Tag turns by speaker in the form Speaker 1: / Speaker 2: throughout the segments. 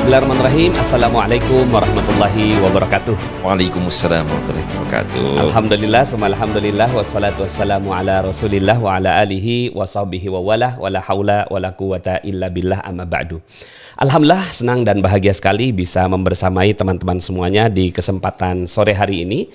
Speaker 1: Bismillahirrahmanirrahim. Assalamualaikum warahmatullahi wabarakatuh.
Speaker 2: Waalaikumsalam warahmatullahi wabarakatuh.
Speaker 1: Alhamdulillah, summa alhamdulillah, wassalatu wassalamu ala rasulillah wa ala alihi wa sahbihi wa wala wa la hawla wa la quwata illa billah, amma ba'du. Alhamdulillah, senang dan bahagia sekali bisa membersamai teman-teman semuanya di kesempatan sore hari ini.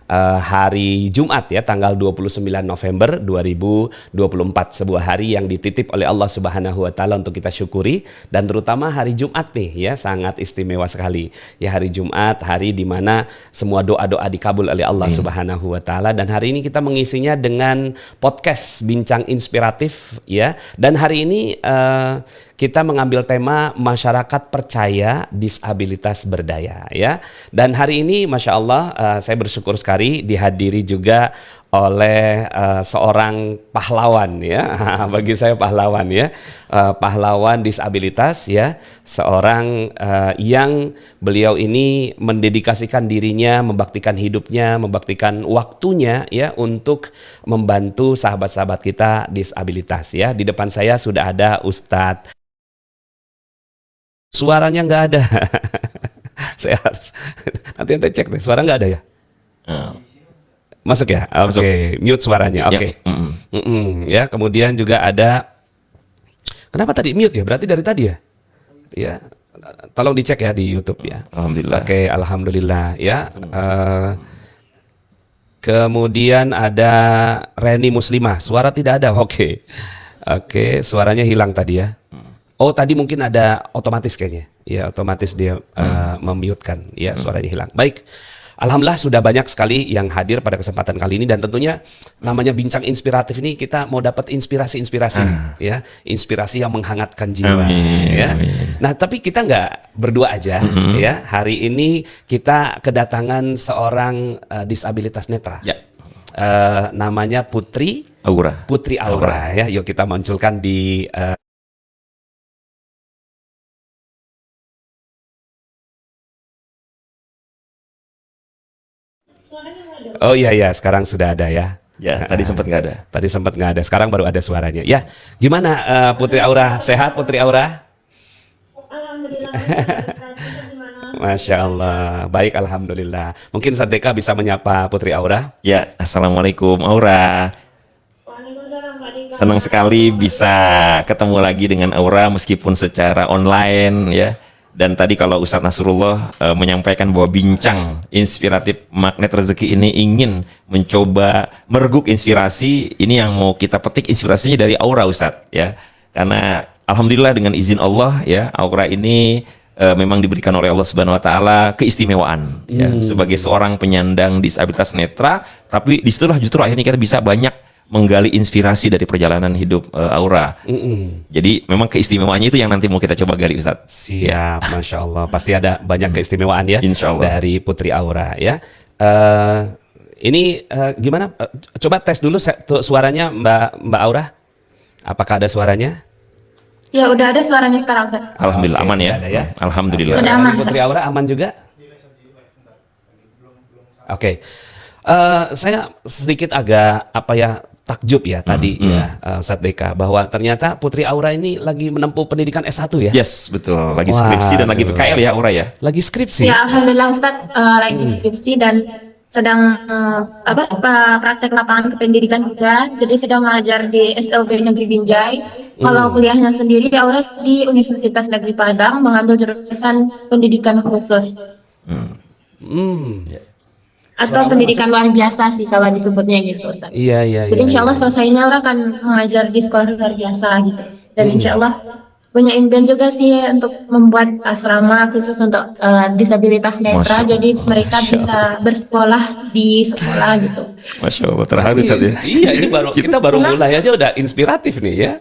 Speaker 1: Hari Jumat ya, tanggal 29 November 2024, sebuah hari yang dititip oleh Allah Subhanahu wa taala untuk kita syukuri, dan terutama hari Jumat nih ya, sangat istimewa sekali. Ya, hari Jumat, hari di mana semua doa-doa dikabul oleh Allah Subhanahu wa taala, dan hari ini kita mengisinya dengan podcast Bincang Inspiratif ya. Dan hari ini kita mengambil tema masyarakat percaya disabilitas berdaya ya. Dan hari ini Masya Allah saya bersyukur sekali dihadiri juga oleh seorang pahlawan ya. Bagi saya pahlawan ya, pahlawan disabilitas ya, seorang yang beliau ini mendedikasikan dirinya, membaktikan hidupnya, membaktikan waktunya ya untuk membantu sahabat-sahabat kita disabilitas ya. Di depan saya sudah ada Ustadz. Suaranya nggak ada. Saya harus nanti cek deh, suara nggak ada ya? Masuk ya? Oke. Mute suaranya. Oke. Ya, kemudian juga ada, kenapa tadi mute ya? Berarti dari tadi ya? Ya, tolong dicek ya di YouTube ya.
Speaker 2: Alhamdulillah.
Speaker 1: Oke, alhamdulillah ya. Kemudian ada Reni Muslimah, suara tidak ada. Oke, suaranya hilang tadi ya. Oh, tadi mungkin ada otomatis kayaknya. Ya, otomatis dia memute-kan. Ya, suaranya hilang. Baik. Alhamdulillah sudah banyak sekali yang hadir pada kesempatan kali ini, dan tentunya namanya Bincang Inspiratif ini kita mau dapat inspirasi-inspirasi ya, inspirasi yang menghangatkan jiwa ya. Nah, tapi kita nggak berdua aja ya. Hari ini kita kedatangan seorang disabilitas netra.
Speaker 2: Ya.
Speaker 1: Namanya Putri
Speaker 2: Aura.
Speaker 1: Putri Aura ya. Yuk kita munculkan di oh iya, sekarang sudah ada ya.
Speaker 2: Ya, tadi sempat nggak ada.
Speaker 1: Tadi sempat nggak ada, sekarang baru ada suaranya. Ya, gimana Putri Aura? Sehat Putri Aura?
Speaker 3: Alhamdulillah.
Speaker 1: Masya Allah, baik alhamdulillah. Mungkin Sadeka bisa menyapa Putri Aura.
Speaker 2: Ya, assalamualaikum Aura.
Speaker 3: Waalaikumsalam Pak Dika.
Speaker 2: Senang sekali bisa ketemu lagi dengan Aura meskipun secara online ya. Dan tadi kalau Ustadz Nasrullah menyampaikan bahwa Bincang Inspiratif Magnet Rezeki ini ingin mencoba mereguk inspirasi, ini yang mau kita petik inspirasinya dari Aura Ustadz ya. Karena alhamdulillah dengan izin Allah ya, Aura ini memang diberikan oleh Allah Subhanahu wa taala keistimewaan ya, sebagai seorang penyandang disabilitas netra, tapi disitulah justru akhirnya kita bisa banyak menggali inspirasi dari perjalanan hidup Aura. Jadi memang keistimewaannya itu yang nanti mau kita coba gali Ustadz.
Speaker 1: Siap, Masya Allah. Pasti ada banyak keistimewaan ya dari Putri Aura ya. Ini gimana? Coba tes dulu suaranya Mbak Aura. Apakah ada suaranya?
Speaker 3: Ya, udah ada suaranya sekarang, Ustaz.
Speaker 2: Alhamdulillah. Aman ya.
Speaker 1: Ya.
Speaker 2: Alhamdulillah.
Speaker 3: Sudah aman.
Speaker 1: Putri Aura aman juga? Oke. Saya sedikit agak takjub ya tadi ya Sadeka, bahwa ternyata Putri Aura ini lagi menempuh pendidikan S1 ya?
Speaker 2: Yes, betul. Lagi skripsi dan lagi PKL ya Aura ya?
Speaker 1: Lagi skripsi?
Speaker 3: Ya, alhamdulillah Ustaz, lagi skripsi dan sedang praktek lapangan kependidikan juga. Jadi sedang mengajar di SLB Negeri Binjai. Kalau kuliahnya sendiri Aura di Universitas Negeri Padang mengambil jurusan pendidikan khusus. Atau pendidikan luar biasa sih kalau disebutnya gitu Ustaz.
Speaker 1: Iya.
Speaker 3: Jadi insya Allah selesainya orang akan mengajar di sekolah luar biasa gitu. Dan insya Allah punya impian juga sih untuk membuat asrama khusus untuk disabilitas netra. Jadi mereka bisa bersekolah di sekolah gitu.
Speaker 2: Masya Allah, terharu Ustaz ya.
Speaker 1: Iya, ini kita baru mulai aja udah inspiratif nih ya.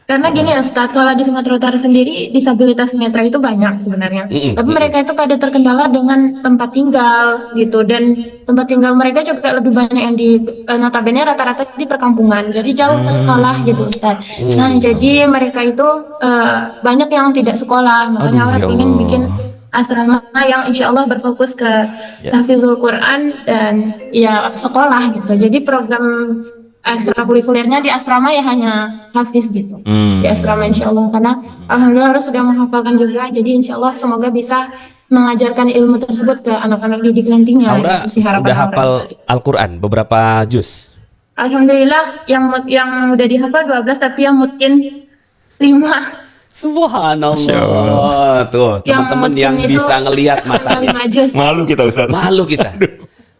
Speaker 3: Karena gini ya Ustaz, kalau di Sumatera Utara sendiri disabilitas netra itu banyak sebenarnya. Tapi mereka itu pada terkendala dengan tempat tinggal gitu, dan tempat tinggal mereka juga lebih banyak yang di notabene rata-rata di perkampungan. Jadi jauh ke sekolah gitu Ustaz. Nah, jadi mereka itu banyak yang tidak sekolah. Makanya orang ingin bikin asrama yang insya Allah berfokus ke tahfizul Quran dan ya sekolah gitu. Jadi program ekstrakurikulernya di asrama ya hanya hafiz gitu. Di asrama insya Allah, karena alhamdulillah sudah menghafalkan juga, jadi insya Allah semoga bisa mengajarkan ilmu tersebut ke anak-anak didik nantinya.
Speaker 1: Aura
Speaker 3: Itu sih harapan
Speaker 1: sudah
Speaker 3: Aura.
Speaker 1: hafal Al-Quran berapa juz?
Speaker 3: Alhamdulillah yang udah dihafal 12, tapi yang mungkin 5.
Speaker 1: Subhanallah. Tuh,
Speaker 3: Yang
Speaker 1: teman-teman
Speaker 3: mungkin
Speaker 1: yang
Speaker 3: itu
Speaker 1: bisa ngelihat matanya.
Speaker 3: 5 juz.
Speaker 2: Malu kita Ustaz.
Speaker 1: Malu kita.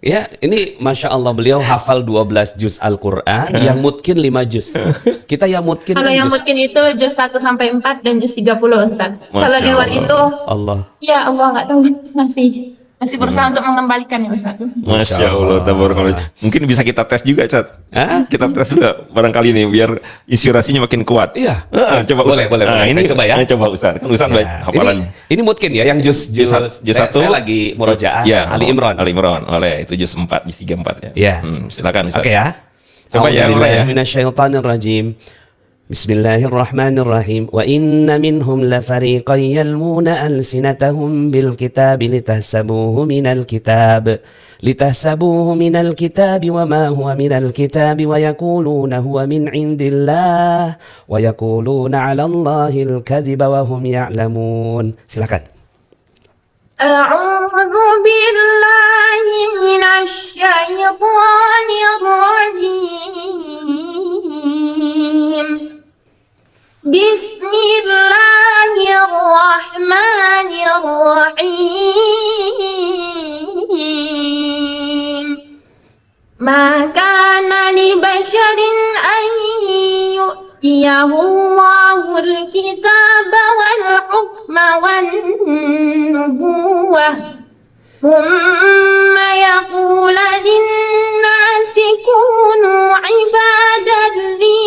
Speaker 1: Ya, ini Masya Allah beliau hafal 12 juz Al-Quran, yang mungkin 5 juz. Kita yang mungkin
Speaker 3: Kalau yang
Speaker 1: juz.
Speaker 3: mungkin itu juz 1 sampai 4 dan juz 30 Ustaz.
Speaker 2: Masya
Speaker 3: Kalau di luar
Speaker 2: Allah.
Speaker 3: itu
Speaker 1: Allah.
Speaker 3: ya Allah nggak tahu, masih berusaha untuk mengembalikan ya Ustaz.
Speaker 2: Masya Allah, tabarakallah. Mungkin bisa kita tes juga, Cat.
Speaker 1: Hah?
Speaker 2: Kita tes juga barangkali nih biar inspirasinya makin kuat.
Speaker 1: Iya.
Speaker 2: Coba
Speaker 1: Boleh,
Speaker 2: Ustaz.
Speaker 1: boleh.
Speaker 2: Nah,
Speaker 1: Saya
Speaker 2: ini
Speaker 1: coba ya.
Speaker 2: Coba Ustaz. Kan Ustaz baik hafalannya.
Speaker 1: Ini mungkin ya, yang juz
Speaker 2: Juz satu.
Speaker 1: saya lagi murojaah
Speaker 2: Ya,
Speaker 1: Ali Imran.
Speaker 2: Ali Imran. Oleh itu juz 4, juz 34 ya.
Speaker 1: Iya.
Speaker 2: Silakan Ustaz.
Speaker 1: Oke ya.
Speaker 2: Coba ya, mulai ya.
Speaker 1: A'udzubillahiminasyaitonirrajim. Bismillahirrahmanirrahim. Wa inna minhum lafariqan yalmuna alsinatahum bil kitab litahsabuhu minal kitab wa ma huwa minal kitab wa yaquluna huwa min indillah wa yaquluna 'ala Allahil kadhiba wa hum ya'lamun. Silakan.
Speaker 3: A'udzu billahi minasy syaithanir rajim. Bismillahirrahmanirrahim. Ma kana li basharin an yu'tiyahu Allahul kitaba wal hukma wan nubuwah thumma yaqula lin-nasi kunu ibadan li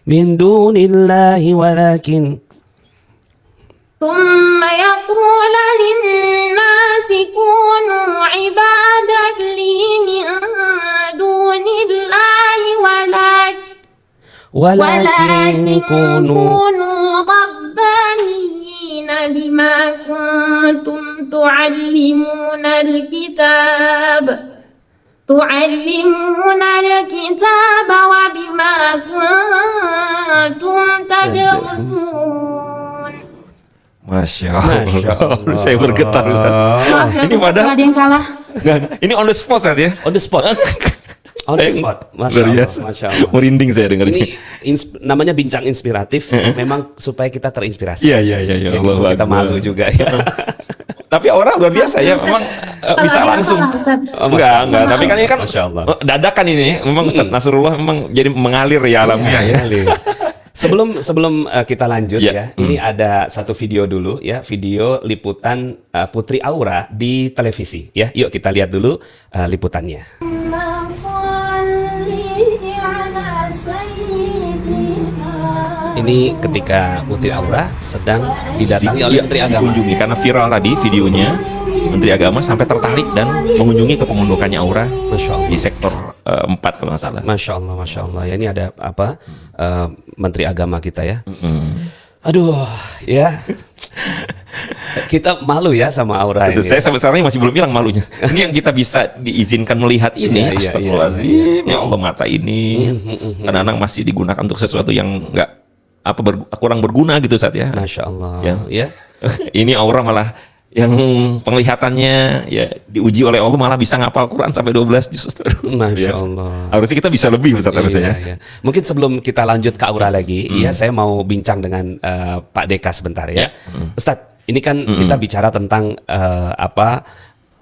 Speaker 1: min dunillahi walakin
Speaker 3: ثم يقول للناس كونوا عبادا لي من دون الله ولكن كونوا ربانيين بما كنتم تعلمون الكتاب وبما كنتم تدرسون.
Speaker 2: Masya Allah. Saya bergetar Ustaz. Ini padahal
Speaker 3: ada yang salah.
Speaker 2: Enggak, ini on the spot Ustaz ya.
Speaker 1: on the spot. On the spot.
Speaker 2: Luar biasa.
Speaker 1: Masya Allah.
Speaker 2: Merinding saya dengarnya.
Speaker 1: Ini namanya bincang inspiratif, memang supaya kita terinspirasi.
Speaker 2: Iya.
Speaker 1: Ya,
Speaker 2: Allah
Speaker 1: gitu, kita
Speaker 2: Akbar.
Speaker 1: malu juga ya.
Speaker 2: Tapi orang luar biasa ya, memang bisa
Speaker 3: Kalau dia
Speaker 2: langsung.
Speaker 3: salah, Ustaz.
Speaker 2: Enggak. Tapi kan ini kan
Speaker 1: Masya Allah.
Speaker 2: dadakan ini. Memang Ustaz Nasrullah memang jadi mengalir ya alamnya ya.
Speaker 1: Sebelum kita lanjut
Speaker 2: Ya.
Speaker 1: ini ada satu video dulu ya, video liputan Putri Aura di televisi ya. Yuk kita lihat dulu liputannya. Ini ketika Putri Aura sedang didatangi oleh Menteri Agama.
Speaker 2: Dikunjungi karena viral tadi videonya. Menteri Agama sampai tertarik dan mengunjungi kepemundukannya Aura di sektor 4 kalau nggak salah.
Speaker 1: Masya Allah. Ya, ini ada apa Menteri Agama kita ya. Aduh, ya. Kita malu ya sama Aura
Speaker 2: Betul,
Speaker 1: ini.
Speaker 2: saya sampai sekarang masih belum bilang malunya. Ini yang kita bisa diizinkan melihat ini.
Speaker 1: Iya.
Speaker 2: Astagfirullahaladzim, ya Allah mata ini. Kadang-kadang masih digunakan untuk sesuatu yang nggak kurang berguna gitu saat ya.
Speaker 1: Masya Allah.
Speaker 2: Ya. Ini Aura malah yang penglihatannya ya diuji oleh Allah malah bisa ngapal Quran sampai 12 justru.
Speaker 1: Masya Allah.
Speaker 2: Harusnya kita bisa lebih Ustaz harusnya.
Speaker 1: Iya. Mungkin sebelum kita lanjut ke Aura lagi, ya saya mau bincang dengan Pak Deka sebentar ya. Ustadz, ini kan kita bicara tentang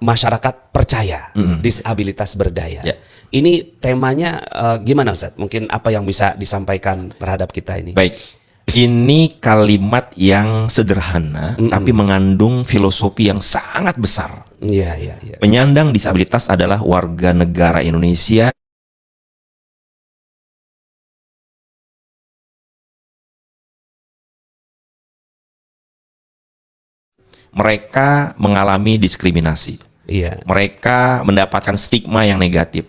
Speaker 1: masyarakat percaya, disabilitas berdaya.
Speaker 2: Ya.
Speaker 1: Ini temanya gimana Ustadz? Mungkin apa yang bisa disampaikan terhadap kita ini?
Speaker 2: Baik. Ini kalimat yang sederhana tapi mengandung filosofi yang sangat besar.
Speaker 1: Iya.
Speaker 2: Penyandang disabilitas adalah warga negara Indonesia mereka mengalami diskriminasi.
Speaker 1: Iya.
Speaker 2: Mereka mendapatkan stigma yang negatif.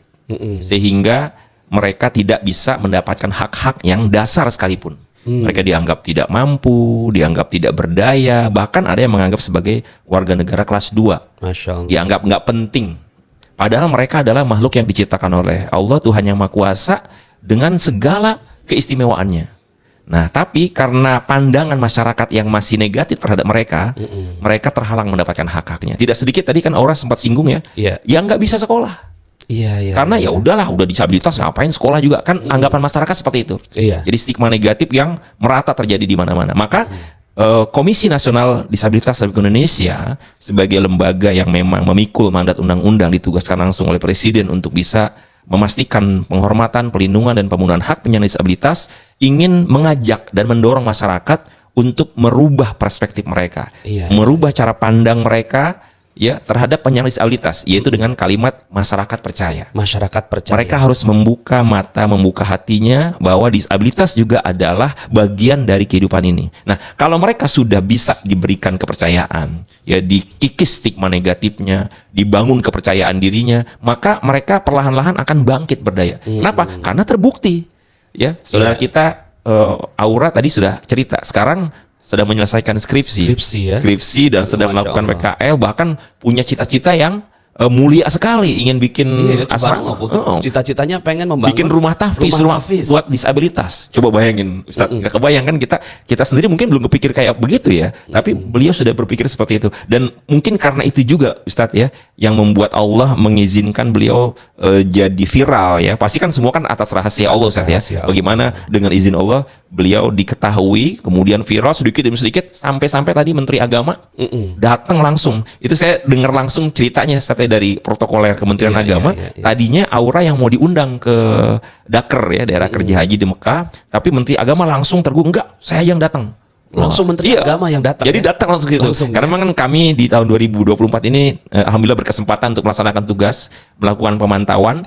Speaker 2: Sehingga mereka tidak bisa mendapatkan hak-hak yang dasar sekalipun. Mereka dianggap tidak mampu, dianggap tidak berdaya, bahkan ada yang menganggap sebagai warga negara kelas 2.
Speaker 1: Masya Allah.
Speaker 2: Dianggap nggak penting. Padahal mereka adalah makhluk yang diciptakan oleh Allah, Tuhan yang Maha Kuasa, dengan segala keistimewaannya. Nah, tapi karena pandangan masyarakat yang masih negatif terhadap mereka, mereka terhalang mendapatkan hak-haknya. Tidak sedikit tadi kan Aura sempat singgung ya,
Speaker 1: Iya.
Speaker 2: yang nggak bisa sekolah.
Speaker 1: Iya.
Speaker 2: Karena ya udahlah, udah disabilitas ngapain sekolah juga, kan anggapan masyarakat seperti itu.
Speaker 1: Iya.
Speaker 2: Jadi stigma negatif yang merata terjadi di mana-mana. Maka Komisi Nasional Disabilitas Republik Indonesia sebagai lembaga yang memang memikul mandat undang-undang ditugaskan langsung oleh Presiden untuk bisa memastikan penghormatan, pelindungan dan pemenuhan hak penyandang disabilitas, ingin mengajak dan mendorong masyarakat untuk merubah perspektif mereka,
Speaker 1: Iya.
Speaker 2: merubah cara pandang mereka ya terhadap penyandang disabilitas, yaitu dengan kalimat masyarakat percaya.
Speaker 1: Masyarakat percaya.
Speaker 2: Mereka harus membuka mata, membuka hatinya bahwa disabilitas juga adalah bagian dari kehidupan ini. Nah, kalau mereka sudah bisa diberikan kepercayaan, ya dikikis stigma negatifnya, dibangun kepercayaan dirinya, maka mereka perlahan-lahan akan bangkit berdaya. Kenapa? Karena terbukti. Ya, saudara kita Aura tadi sudah cerita. Sekarang sedang menyelesaikan skripsi dan sedang
Speaker 1: Masya
Speaker 2: melakukan
Speaker 1: Allah.
Speaker 2: PKL, bahkan punya cita-cita yang mulia sekali, ingin bikin asrama.
Speaker 1: Cita-citanya pengen membangun
Speaker 2: Bikin rumah tahfiz buat disabilitas. Coba bayangin, Ustaz, nggak kebayangkan kita sendiri mungkin belum kepikir kayak begitu ya, tapi beliau sudah berpikir seperti itu. Dan mungkin karena itu juga, Ustaz ya, yang membuat Allah mengizinkan beliau jadi viral ya. Pasti kan semua kan atas rahasia Allah, Ustaz ya.
Speaker 1: Rahasia Allah.
Speaker 2: Bagaimana dengan izin Allah beliau diketahui, kemudian viral sedikit demi sedikit, sampai tadi Menteri Agama datang langsung. Itu saya dengar langsung ceritanya dari protokoler Kementerian Agama. Tadinya Aura yang mau diundang ke Daker ya, daerah kerja haji di Mekah, tapi Menteri Agama langsung tergugah, enggak, saya yang datang.
Speaker 1: Langsung Menteri Agama yang datang.
Speaker 2: Jadi datang langsung gitu. Karena memang kan kami di tahun 2024 ini alhamdulillah berkesempatan untuk melaksanakan tugas, melakukan pemantauan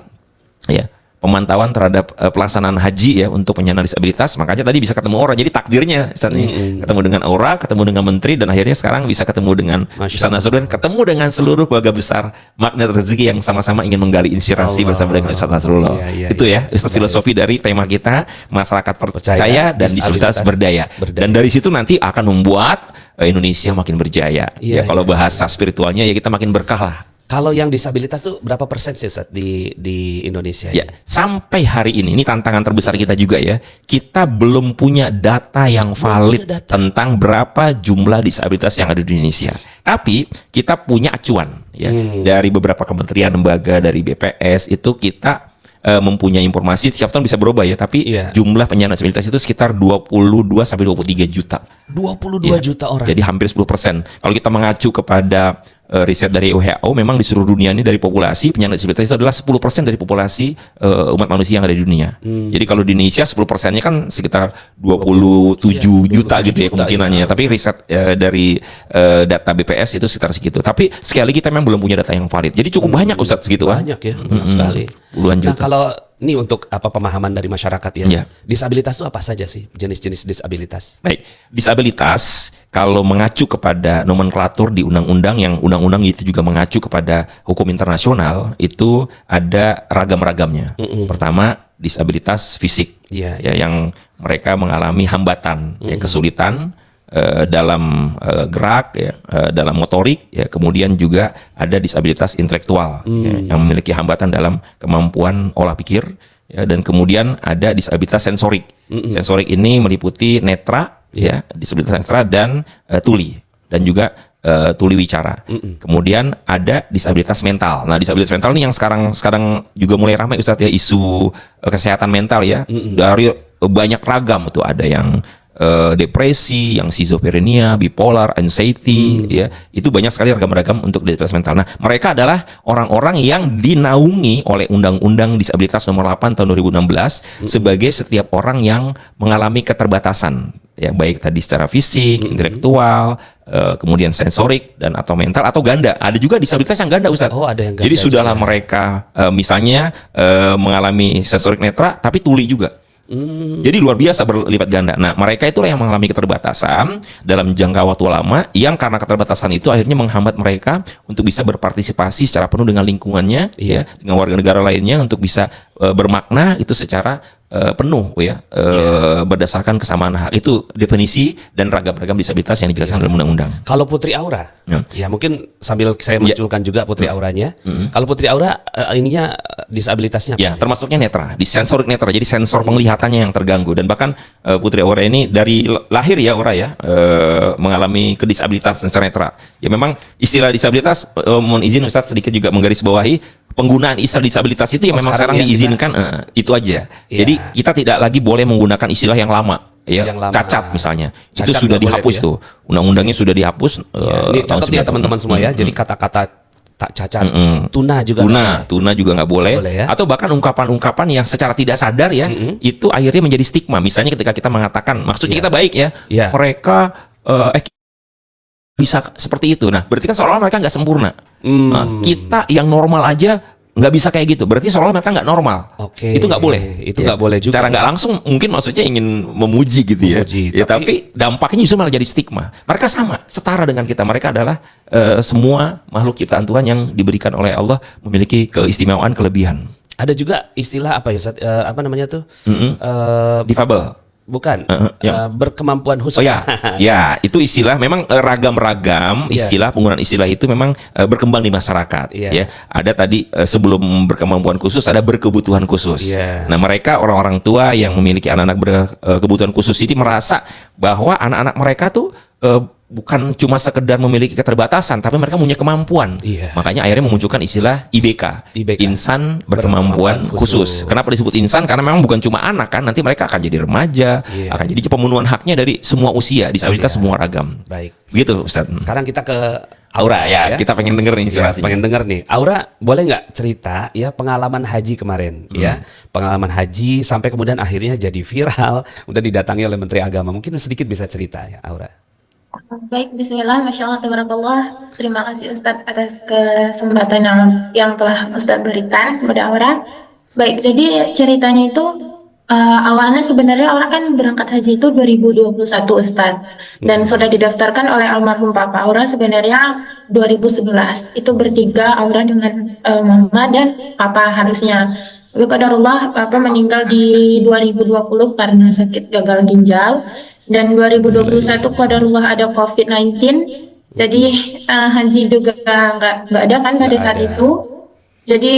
Speaker 2: ya. Pemantauan terhadap pelaksanaan haji ya untuk penyandang disabilitas. Makanya tadi bisa ketemu Aura. Jadi takdirnya Ustaz nih, ketemu dengan Aura, ketemu dengan menteri, dan akhirnya sekarang bisa ketemu dengan Ustaz Nasruddin, ketemu dengan seluruh keluarga besar Magnet Rezeki yang sama-sama ingin menggali inspirasi bersama dengan Ustaz Nasrullah. Itu ya Ustaz, filosofi dari tema kita, masyarakat percaya dan disabilitas berdaya. Dan dari situ nanti akan membuat Indonesia makin berjaya. Kalau bahasa spiritualnya ya kita makin berkah lah.
Speaker 1: Kalau yang disabilitas tuh berapa persen sih Ustaz, di Indonesia?
Speaker 2: Ya, sampai hari ini tantangan terbesar kita juga ya. Kita belum punya data yang valid tentang berapa jumlah disabilitas yang ada di Indonesia. Tapi kita punya acuan ya dari beberapa kementerian, lembaga, dari BPS itu kita mempunyai informasi. Setiap tahun bisa berubah ya, tapi jumlah penyandang disabilitas itu sekitar 22 sampai 23 juta.
Speaker 1: 22 juta orang.
Speaker 2: Jadi hampir 10%. Kalau kita mengacu kepada riset dari WHO, memang di seluruh dunia ini dari populasi penyandang disabilitas itu adalah 10% dari populasi umat manusia yang ada di dunia. Jadi kalau di Indonesia 10%-nya kan sekitar 27 juta gitu ya kemungkinannya. Tapi riset dari data BPS itu sekitar segitu. Tapi sekali lagi kita memang belum punya data yang valid. Jadi cukup banyak Ustaz segitu.
Speaker 1: Banyak ya, banyak sekali.
Speaker 2: Puluhan juta.
Speaker 1: Nah, kalau ini untuk pemahaman dari masyarakat ya. Disabilitas itu apa saja sih jenis-jenis disabilitas?
Speaker 2: Baik, disabilitas kalau mengacu kepada nomenklatur di undang-undang, yang undang-undang itu juga mengacu kepada hukum internasional, itu ada ragam-ragamnya. Pertama, disabilitas fisik, ya, yang mereka mengalami hambatan, ya, kesulitan dalam gerak, ya, dalam motorik, ya. Kemudian juga ada disabilitas intelektual, ya, yang memiliki hambatan dalam kemampuan olah pikir, ya. Dan kemudian ada disabilitas sensorik. Sensorik ini meliputi netra, ya, disabilitas netra dan tuli, dan juga tuli wicara. Kemudian ada disabilitas mental. Nah, disabilitas mental ini yang sekarang juga mulai ramai Ustaz ya, isu kesehatan mental ya. Dari banyak ragam tuh, ada yang depresi, yang schizophrenia, bipolar, anxiety, ya, itu banyak sekali ragam-ragam untuk disabilitas mental. Nah, mereka adalah orang-orang yang dinaungi oleh Undang-Undang Disabilitas Nomor 8 Tahun 2016 sebagai setiap orang yang mengalami keterbatasan, ya, baik tadi secara fisik, intelektual, kemudian sensorik dan atau mental atau ganda. Ada juga disabilitas yang ganda, Ustaz.
Speaker 1: Oh, ada yang ganda.
Speaker 2: Jadi sudahlah mereka misalnya mengalami sensorik netra tapi tuli juga. Jadi luar biasa berlipat ganda. Nah, mereka itulah yang mengalami keterbatasan dalam jangka waktu lama, yang karena keterbatasan itu akhirnya menghambat mereka untuk bisa berpartisipasi secara penuh dengan lingkungannya, ya, dengan warga negara lainnya, untuk bisa bermakna itu secara penuh ya, berdasarkan kesamaan hak. Itu definisi dan ragam-ragam disabilitas yang dijelaskan dalam undang-undang.
Speaker 1: Kalau Putri Aura, ya mungkin sambil saya munculkan juga Putri Auranya. Kalau Putri Aura ininya disabilitasnya apa?
Speaker 2: Ya, termasuknya netra, di sensorik netra. Jadi sensor penglihatannya yang terganggu, dan bahkan Putri Aura ini dari lahir ya Aura ya, mengalami kedisabilitas sensor netra. Ya memang istilah disabilitas, mohon izin Ustadz sedikit juga menggarisbawahi penggunaan istilah disabilitas itu yang memang sekarang diizinkan, itu aja.
Speaker 1: Ya.
Speaker 2: Jadi kita tidak lagi boleh menggunakan istilah yang lama. Ya,
Speaker 1: yang lama.
Speaker 2: cacat misalnya,
Speaker 1: Cacat
Speaker 2: itu sudah
Speaker 1: nggak boleh
Speaker 2: dihapus tuh, undang-undangnya sudah dihapus.
Speaker 1: Ini catat ya teman-teman semua ya. Jadi kata-kata tak cacat, tuna juga
Speaker 2: tuna juga nggak boleh,
Speaker 1: ya?
Speaker 2: Atau bahkan ungkapan-ungkapan yang secara tidak sadar ya, itu akhirnya menjadi stigma. Misalnya ketika kita mengatakan, maksudnya kita baik ya, mereka bisa seperti itu. Nah, berarti kan seolah-olah mereka nggak sempurna. Nah, kita yang normal aja nggak bisa kayak gitu, berarti seolah mereka nggak normal. Itu nggak boleh.
Speaker 1: Itu nggak boleh juga.
Speaker 2: Secara nggak langsung mungkin maksudnya ingin memuji gitu ya. Tapi dampaknya justru malah jadi stigma. Mereka sama, setara dengan kita. Mereka adalah semua makhluk ciptaan Tuhan yang diberikan oleh Allah, memiliki keistimewaan, kelebihan.
Speaker 1: Ada juga istilah apa ya? Apa namanya tuh?
Speaker 2: Difabel.
Speaker 1: Bukan, berkemampuan khusus.
Speaker 2: Oh ya, ya itu istilah memang ragam-ragam istilah, penggunaan istilah itu memang berkembang di masyarakat. Ya, ada tadi sebelum berkemampuan khusus ada berkebutuhan khusus. Nah, mereka orang-orang tua yang memiliki anak-anak berkebutuhan khusus ini merasa bahwa anak-anak mereka tuh bukan cuma sekedar memiliki keterbatasan, tapi mereka punya kemampuan. Makanya akhirnya memunculkan istilah IBK, insan berkemampuan khusus. Kenapa disebut insan? Karena memang bukan cuma anak kan, nanti mereka akan jadi remaja, akan jadi pemenuhan haknya dari semua usia, disabilitas semua ragam.
Speaker 1: Baik.
Speaker 2: Begitu Ustaz.
Speaker 1: Sekarang kita ke
Speaker 2: Aura ya, kita pengen denger nih inspirasinya.
Speaker 1: Pengen denger nih. Aura, boleh nggak cerita ya pengalaman haji kemarin ya, pengalaman haji sampai kemudian akhirnya jadi viral, udah didatangi oleh Menteri Agama. Mungkin sedikit bisa cerita ya, Aura.
Speaker 3: Baik, bismillah, masya Allah, tabarakallah. Terima kasih Ustadz atas kesempatan yang telah Ustadz berikan kepada Aura. Baik, jadi ceritanya itu awalnya sebenarnya Aura kan berangkat haji itu 2021 Ustadz, dan sudah didaftarkan oleh almarhum Papa Aura sebenarnya 2011. Itu bertiga, Aura dengan Mama dan Papa harusnya. Lalu qadarullah Papa meninggal di 2020 karena sakit gagal ginjal, dan 2021 qadarullah ada COVID-19. Jadi haji juga nggak ada kan pada saat itu. Jadi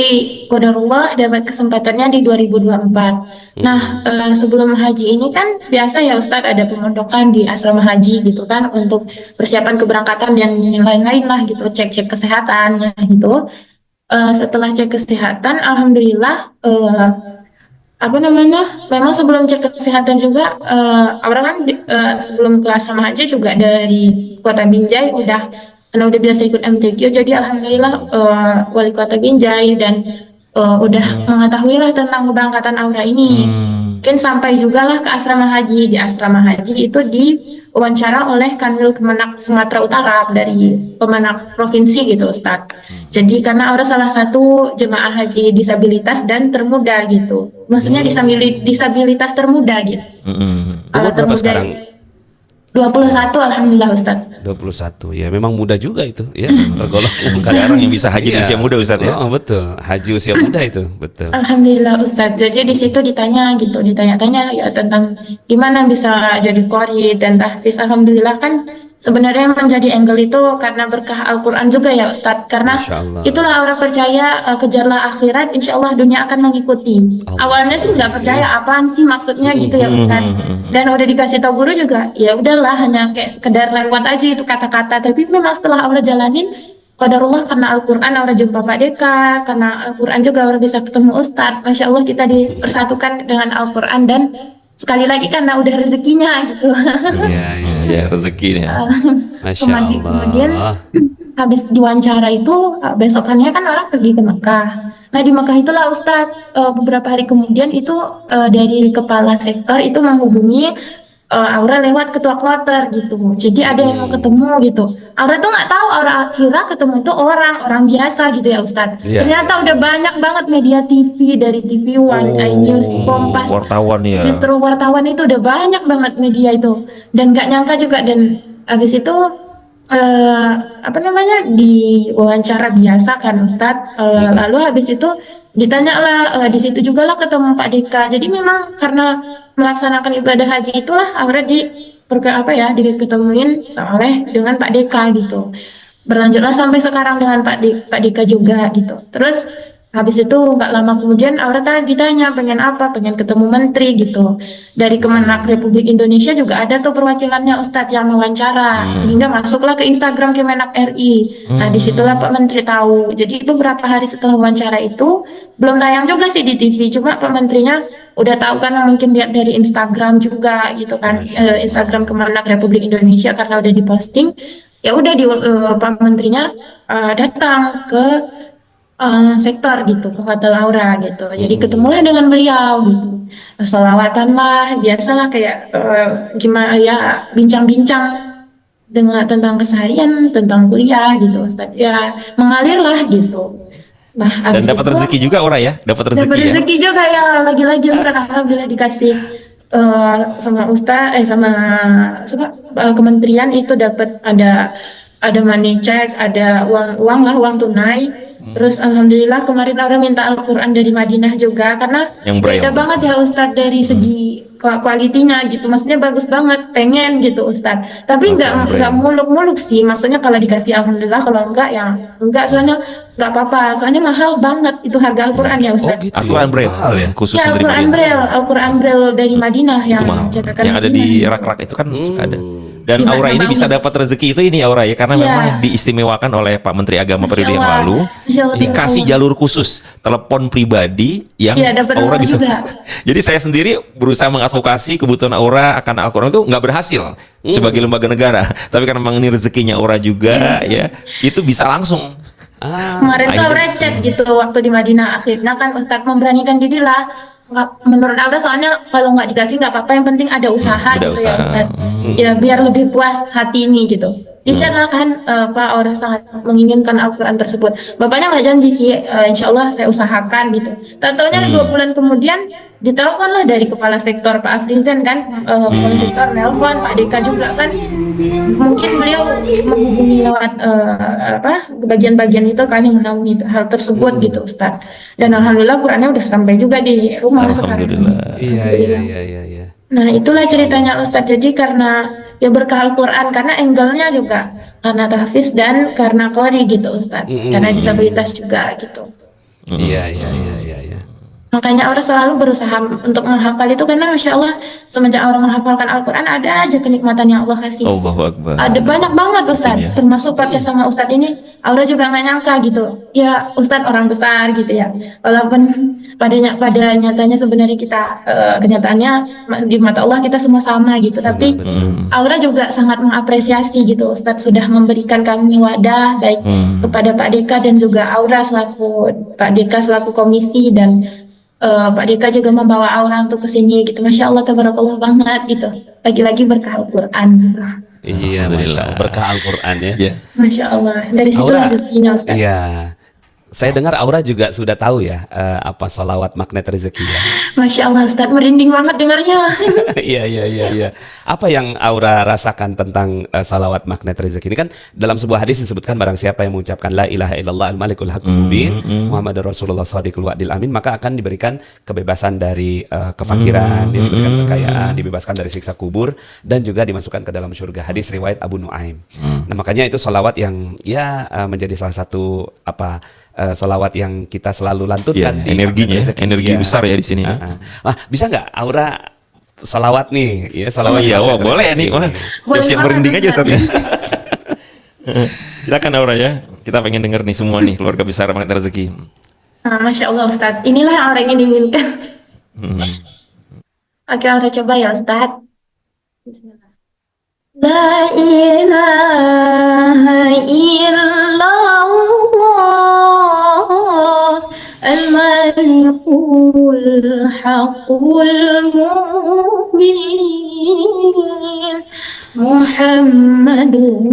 Speaker 3: qadarullah dapat kesempatannya di 2024. Nah, sebelum haji ini kan biasa ya Ustadz, ada pemondokan di asrama haji gitu kan, untuk persiapan keberangkatan dan lain-lain lah gitu, cek-cek kesehatan gitu. Setelah cek kesehatan, alhamdulillah, memang sebelum cek kesehatan juga, orang kan sebelum ke asrama haji juga dari Kota Binjai karena udah biasa ikut MTQ, jadi alhamdulillah wali Kota Binjai dan udah mengetahui lah tentang keberangkatan Aura ini. Mungkin sampai juga lah ke asrama haji. Di asrama haji itu diwawancara oleh Kanwil Kemenak Sumatera Utara, dari Kemenak Provinsi gitu Ustadz. Jadi karena Aura salah satu jemaah haji disabilitas dan termuda gitu. Maksudnya disabilitas termuda gitu.
Speaker 1: Umur berapa sekarang?
Speaker 3: 21, alhamdulillah Ustadz.
Speaker 1: 21, ya memang muda juga itu ya, tergolong
Speaker 2: bukan orang yang bisa haji di usia muda Ustadz ya.
Speaker 1: Oh betul, haji usia muda itu, betul.
Speaker 3: Alhamdulillah Ustadz. Jadi di situ ditanya-tanya ya tentang gimana bisa jadi qori dan tahfiz. Alhamdulillah kan sebenarnya menjadi angle itu karena berkah Al-Quran juga ya Ustadz. Karena itulah orang percaya, kejarlah akhirat, insya Allah dunia akan mengikuti. Awalnya sih nggak percaya apaan sih maksudnya gitu ya Ustadz. Dan udah dikasih tahu guru juga, ya udahlah hanya kayak sekedar lewat aja itu kata-kata. Tapi memang setelah Aura jalanin, qadarullah karena Al-Quran Aura jumpa Pak Deka, karena Al-Quran juga Aura bisa ketemu Ustadz. Masya Allah kita dipersatukan dengan Al-Quran, dan sekali lagi karena udah rezekinya gitu.
Speaker 2: Iya, rezekinya.
Speaker 1: Masya Allah.
Speaker 3: Kemudian habis diwawancara itu, besokannya kan orang pergi ke Mekah. Nah di Mekah itulah Ustadz, beberapa hari kemudian itu dari kepala sektor itu menghubungi Aura lewat ketua kloter gitu. Jadi ada yang mau ketemu gitu. Aura tuh nggak tahu, Aura kira ketemu itu orang biasa gitu ya Ustadz. Ternyata udah banyak banget media TV, dari TV One, iNews, Kompas,
Speaker 2: wartawan ya.
Speaker 3: Metro, wartawan itu udah banyak banget media itu. Dan nggak nyangka juga, dan habis itu eh, apa namanya, di wawancara biasa kan Ustadz. Lalu habis itu ditanya lah, di situ juga lah ketemu Pak Deka. Jadi memang karena melaksanakan ibadah haji itulah akhirnya apa ya, diketemuin oleh dengan Pak Deka gitu. Berlanjutlah sampai sekarang dengan Pak Dika juga gitu. Terus habis itu nggak lama kemudian Aura ditanya pengen apa, pengen ketemu menteri gitu. Dari Kemenag Republik Indonesia juga ada tuh perwakilannya Ustadz yang mewawancara, sehingga masuklah ke Instagram Kemenag RI. Nah disitulah Pak Menteri tahu. Jadi beberapa hari setelah wawancara itu belum tayang juga sih di TV, cuma Pak Menterinya udah tahu karena mungkin lihat dari Instagram juga gitu kan, Instagram Kemenag Republik Indonesia karena udah diposting. Ya udah Pak Menterinya datang ke sektor gitu, ke Hotel Aura gitu. Jadi ketemulah dengan beliau gitu. Selawatan lah, biasalah kayak gimana ya, bincang-bincang dengan tentang keseharian, tentang kuliah gitu Ustaz. Ya mengalir lah gitu. Nah,
Speaker 2: Dan
Speaker 3: habis
Speaker 2: dapat
Speaker 3: itu
Speaker 2: rezeki juga Aura ya, dapat rezeki
Speaker 3: dapat
Speaker 2: ya.
Speaker 3: rezeki juga ya, lagi-lagi Ustaz alhamdulillah dikasih sama kementerian itu dapat ada money check, ada uang lah, uang tunai. Terus alhamdulillah kemarin orang minta Al-Qur'an dari Madinah juga karena
Speaker 2: Yang
Speaker 3: beda
Speaker 2: Braille.
Speaker 3: banget ya Ustadz dari segi kualitinya gitu. Maksudnya bagus banget, pengen gitu Ustadz. Tapi
Speaker 2: Al-Quran
Speaker 3: nggak
Speaker 2: Braille.
Speaker 3: muluk-muluk sih. Maksudnya kalau dikasih alhamdulillah, kalau enggak ya enggak, soalnya nggak apa-apa. Soalnya mahal banget itu harga Al-Qur'an ya
Speaker 1: Oh
Speaker 3: Ustadz.
Speaker 1: gitu
Speaker 2: Al-Quran
Speaker 1: ya.
Speaker 2: Braille
Speaker 1: Mahal ya.
Speaker 2: khusus
Speaker 3: Ya
Speaker 2: dari
Speaker 3: Al-Qur'an
Speaker 2: Madinah.
Speaker 3: Braille, Al-Qur'an Braille dari Madinah
Speaker 2: Itu
Speaker 3: yang
Speaker 2: mahal.
Speaker 3: cetakan
Speaker 2: Yang ada
Speaker 3: Madinah.
Speaker 2: di rak-rak itu kan suka ada. Dan
Speaker 3: Gimana
Speaker 2: Aura ini
Speaker 3: banget?
Speaker 2: bisa dapat rezeki itu ini Aura ya, karena
Speaker 3: Iya.
Speaker 2: memang diistimewakan oleh Pak Menteri Agama
Speaker 3: Masya
Speaker 2: periode yang
Speaker 3: Allah.
Speaker 2: lalu,
Speaker 3: Masya Allah,
Speaker 2: dikasih
Speaker 3: Tuhan.
Speaker 2: jalur khusus telepon pribadi yang
Speaker 3: Iya, dapat
Speaker 2: Aura
Speaker 3: nomor
Speaker 2: bisa.
Speaker 3: juga.
Speaker 2: Jadi saya sendiri berusaha mengadvokasi kebutuhan Aura akan Al-Quran itu nggak berhasil sebagai lembaga negara, tapi karena memang ini rezekinya Aura juga ya, itu bisa langsung.
Speaker 3: Kemarin tuh
Speaker 2: Akhirnya-
Speaker 3: Aura chat gitu waktu di Madinah, akhirnya kan Ustadz memberanikan diri lah. Menurut Aura soalnya kalau nggak dikasih nggak apa-apa, yang penting ada usaha
Speaker 2: ada
Speaker 3: gitu ya
Speaker 2: usaha.
Speaker 3: Ustadz. Ya biar lebih puas hati ini gitu. Di chat lah kan, Pak Aura sangat menginginkan Al-Quran tersebut. Bapaknya nggak janji sih, insya Allah saya usahakan gitu. Tahu-taunya 2 bulan kemudian ditelepon lah dari kepala sektor Pak Afrizan kan, kepala sektor nelpon Pak Deka juga kan. Mungkin beliau menghubungi lewat bagian-bagian itu kan yang menaungi hal tersebut gitu Ustaz. Dan alhamdulillah Qurannya udah sampai juga di rumah sekarang.
Speaker 2: Alhamdulillah.
Speaker 1: Iya iya iya iya iya.
Speaker 3: Nah itulah ceritanya Ustaz. Jadi karena ya berkah Al-Quran, karena angle-nya juga karena tahfiz dan karena qori gitu Ustaz. Karena disabilitas juga gitu.
Speaker 1: Iya iya iya iya iya.
Speaker 3: Makanya orang selalu berusaha untuk menghafal itu, karena Masya Allah semenjak orang menghafalkan Al-Quran ada aja kenikmatan yang Allah kasih.
Speaker 2: Allahu Akbar.
Speaker 3: Ada banyak banget Ustadz, termasuk podcast sama Ustadz ini, Aura juga nggak nyangka gitu. Ya Ustadz orang besar gitu ya. Walaupun pada nyatanya sebenarnya kita kenyataannya di mata Allah kita semua sama gitu. Tapi Aura juga sangat mengapresiasi gitu. Ustadz sudah memberikan kami wadah baik kepada Pak Deka dan juga Aura selaku Pak Deka selaku komisi, dan Pak Deka juga membawa Aura untuk ke sini gitu. Masya Allah, tabarakallah banget gitu. Lagi-lagi berkah Al-Quran gitu.
Speaker 1: Iya, Masya Allah. Berkah Al-Quran ya.
Speaker 2: Ya.
Speaker 3: Masya Allah. Dari situlah
Speaker 1: Aura,
Speaker 3: rezekinya Ustaz.
Speaker 1: iya. Saya dengar Aura juga sudah tahu ya apa sholawat magnet rezeki ya.
Speaker 3: Masya Allah Ustaz, merinding banget dengarnya.
Speaker 1: Iya iya iya iya. Apa yang Aura rasakan tentang sholawat magnet rezeki ini? Kan dalam sebuah hadis disebutkan barang siapa yang mengucapkan la ilaha illallah al-malikul haqqul mubin Muhammadur Rasulullah shadiqul wa'dil amin, maka akan diberikan kebebasan dari kefakiran, diberikan kekayaan, dibebaskan dari siksa kubur, dan juga dimasukkan ke dalam surga. Hadis riwayat Abu Nuaim. Nah makanya itu sholawat yang ya menjadi salah satu sholawat yang kita selalu lantunkan
Speaker 2: Ya, energinya,
Speaker 1: magnet rezeki.
Speaker 2: energi
Speaker 1: Iya.
Speaker 2: besar ya di sini. Ya.
Speaker 1: Wah, bisa nggak Aura salawat nih? Ya, salawat.
Speaker 2: Iya, wah, boleh nih. Wah,
Speaker 3: Boleh
Speaker 2: siap-siap
Speaker 3: banget,
Speaker 2: merinding aja
Speaker 3: Ustaz.
Speaker 2: Ustaz. Silakan Aura ya. Kita pengen denger nih semua nih keluarga besar magnet rezeki.
Speaker 3: Nah, Masya Allah Ustaz, inilah yang orang yang diinginkan. Oke, Aura coba ya Ustaz. Bismillah. La ilaha illallah al-malikul haqqul mubin Muhammadur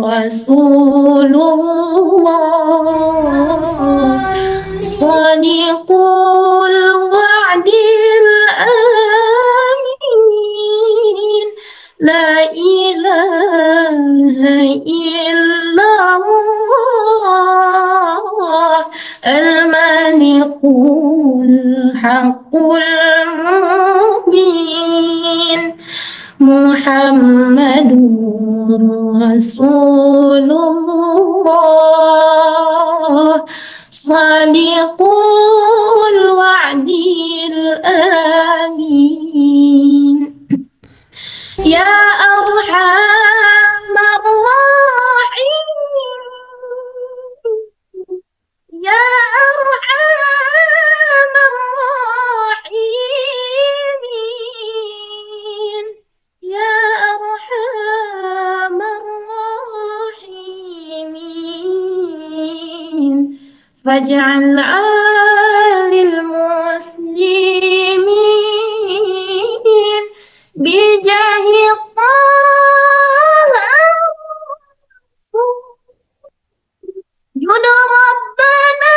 Speaker 3: Rasulullah Shadiqul wa'dil amin La ilaha المبين محمد رسول الله صادق الوعد الآمين يا أرحم الراحمين يا أرحم الراحمين يا أرحم الراحمين فاجعل آل المسلمين بجاه طه جد ربنا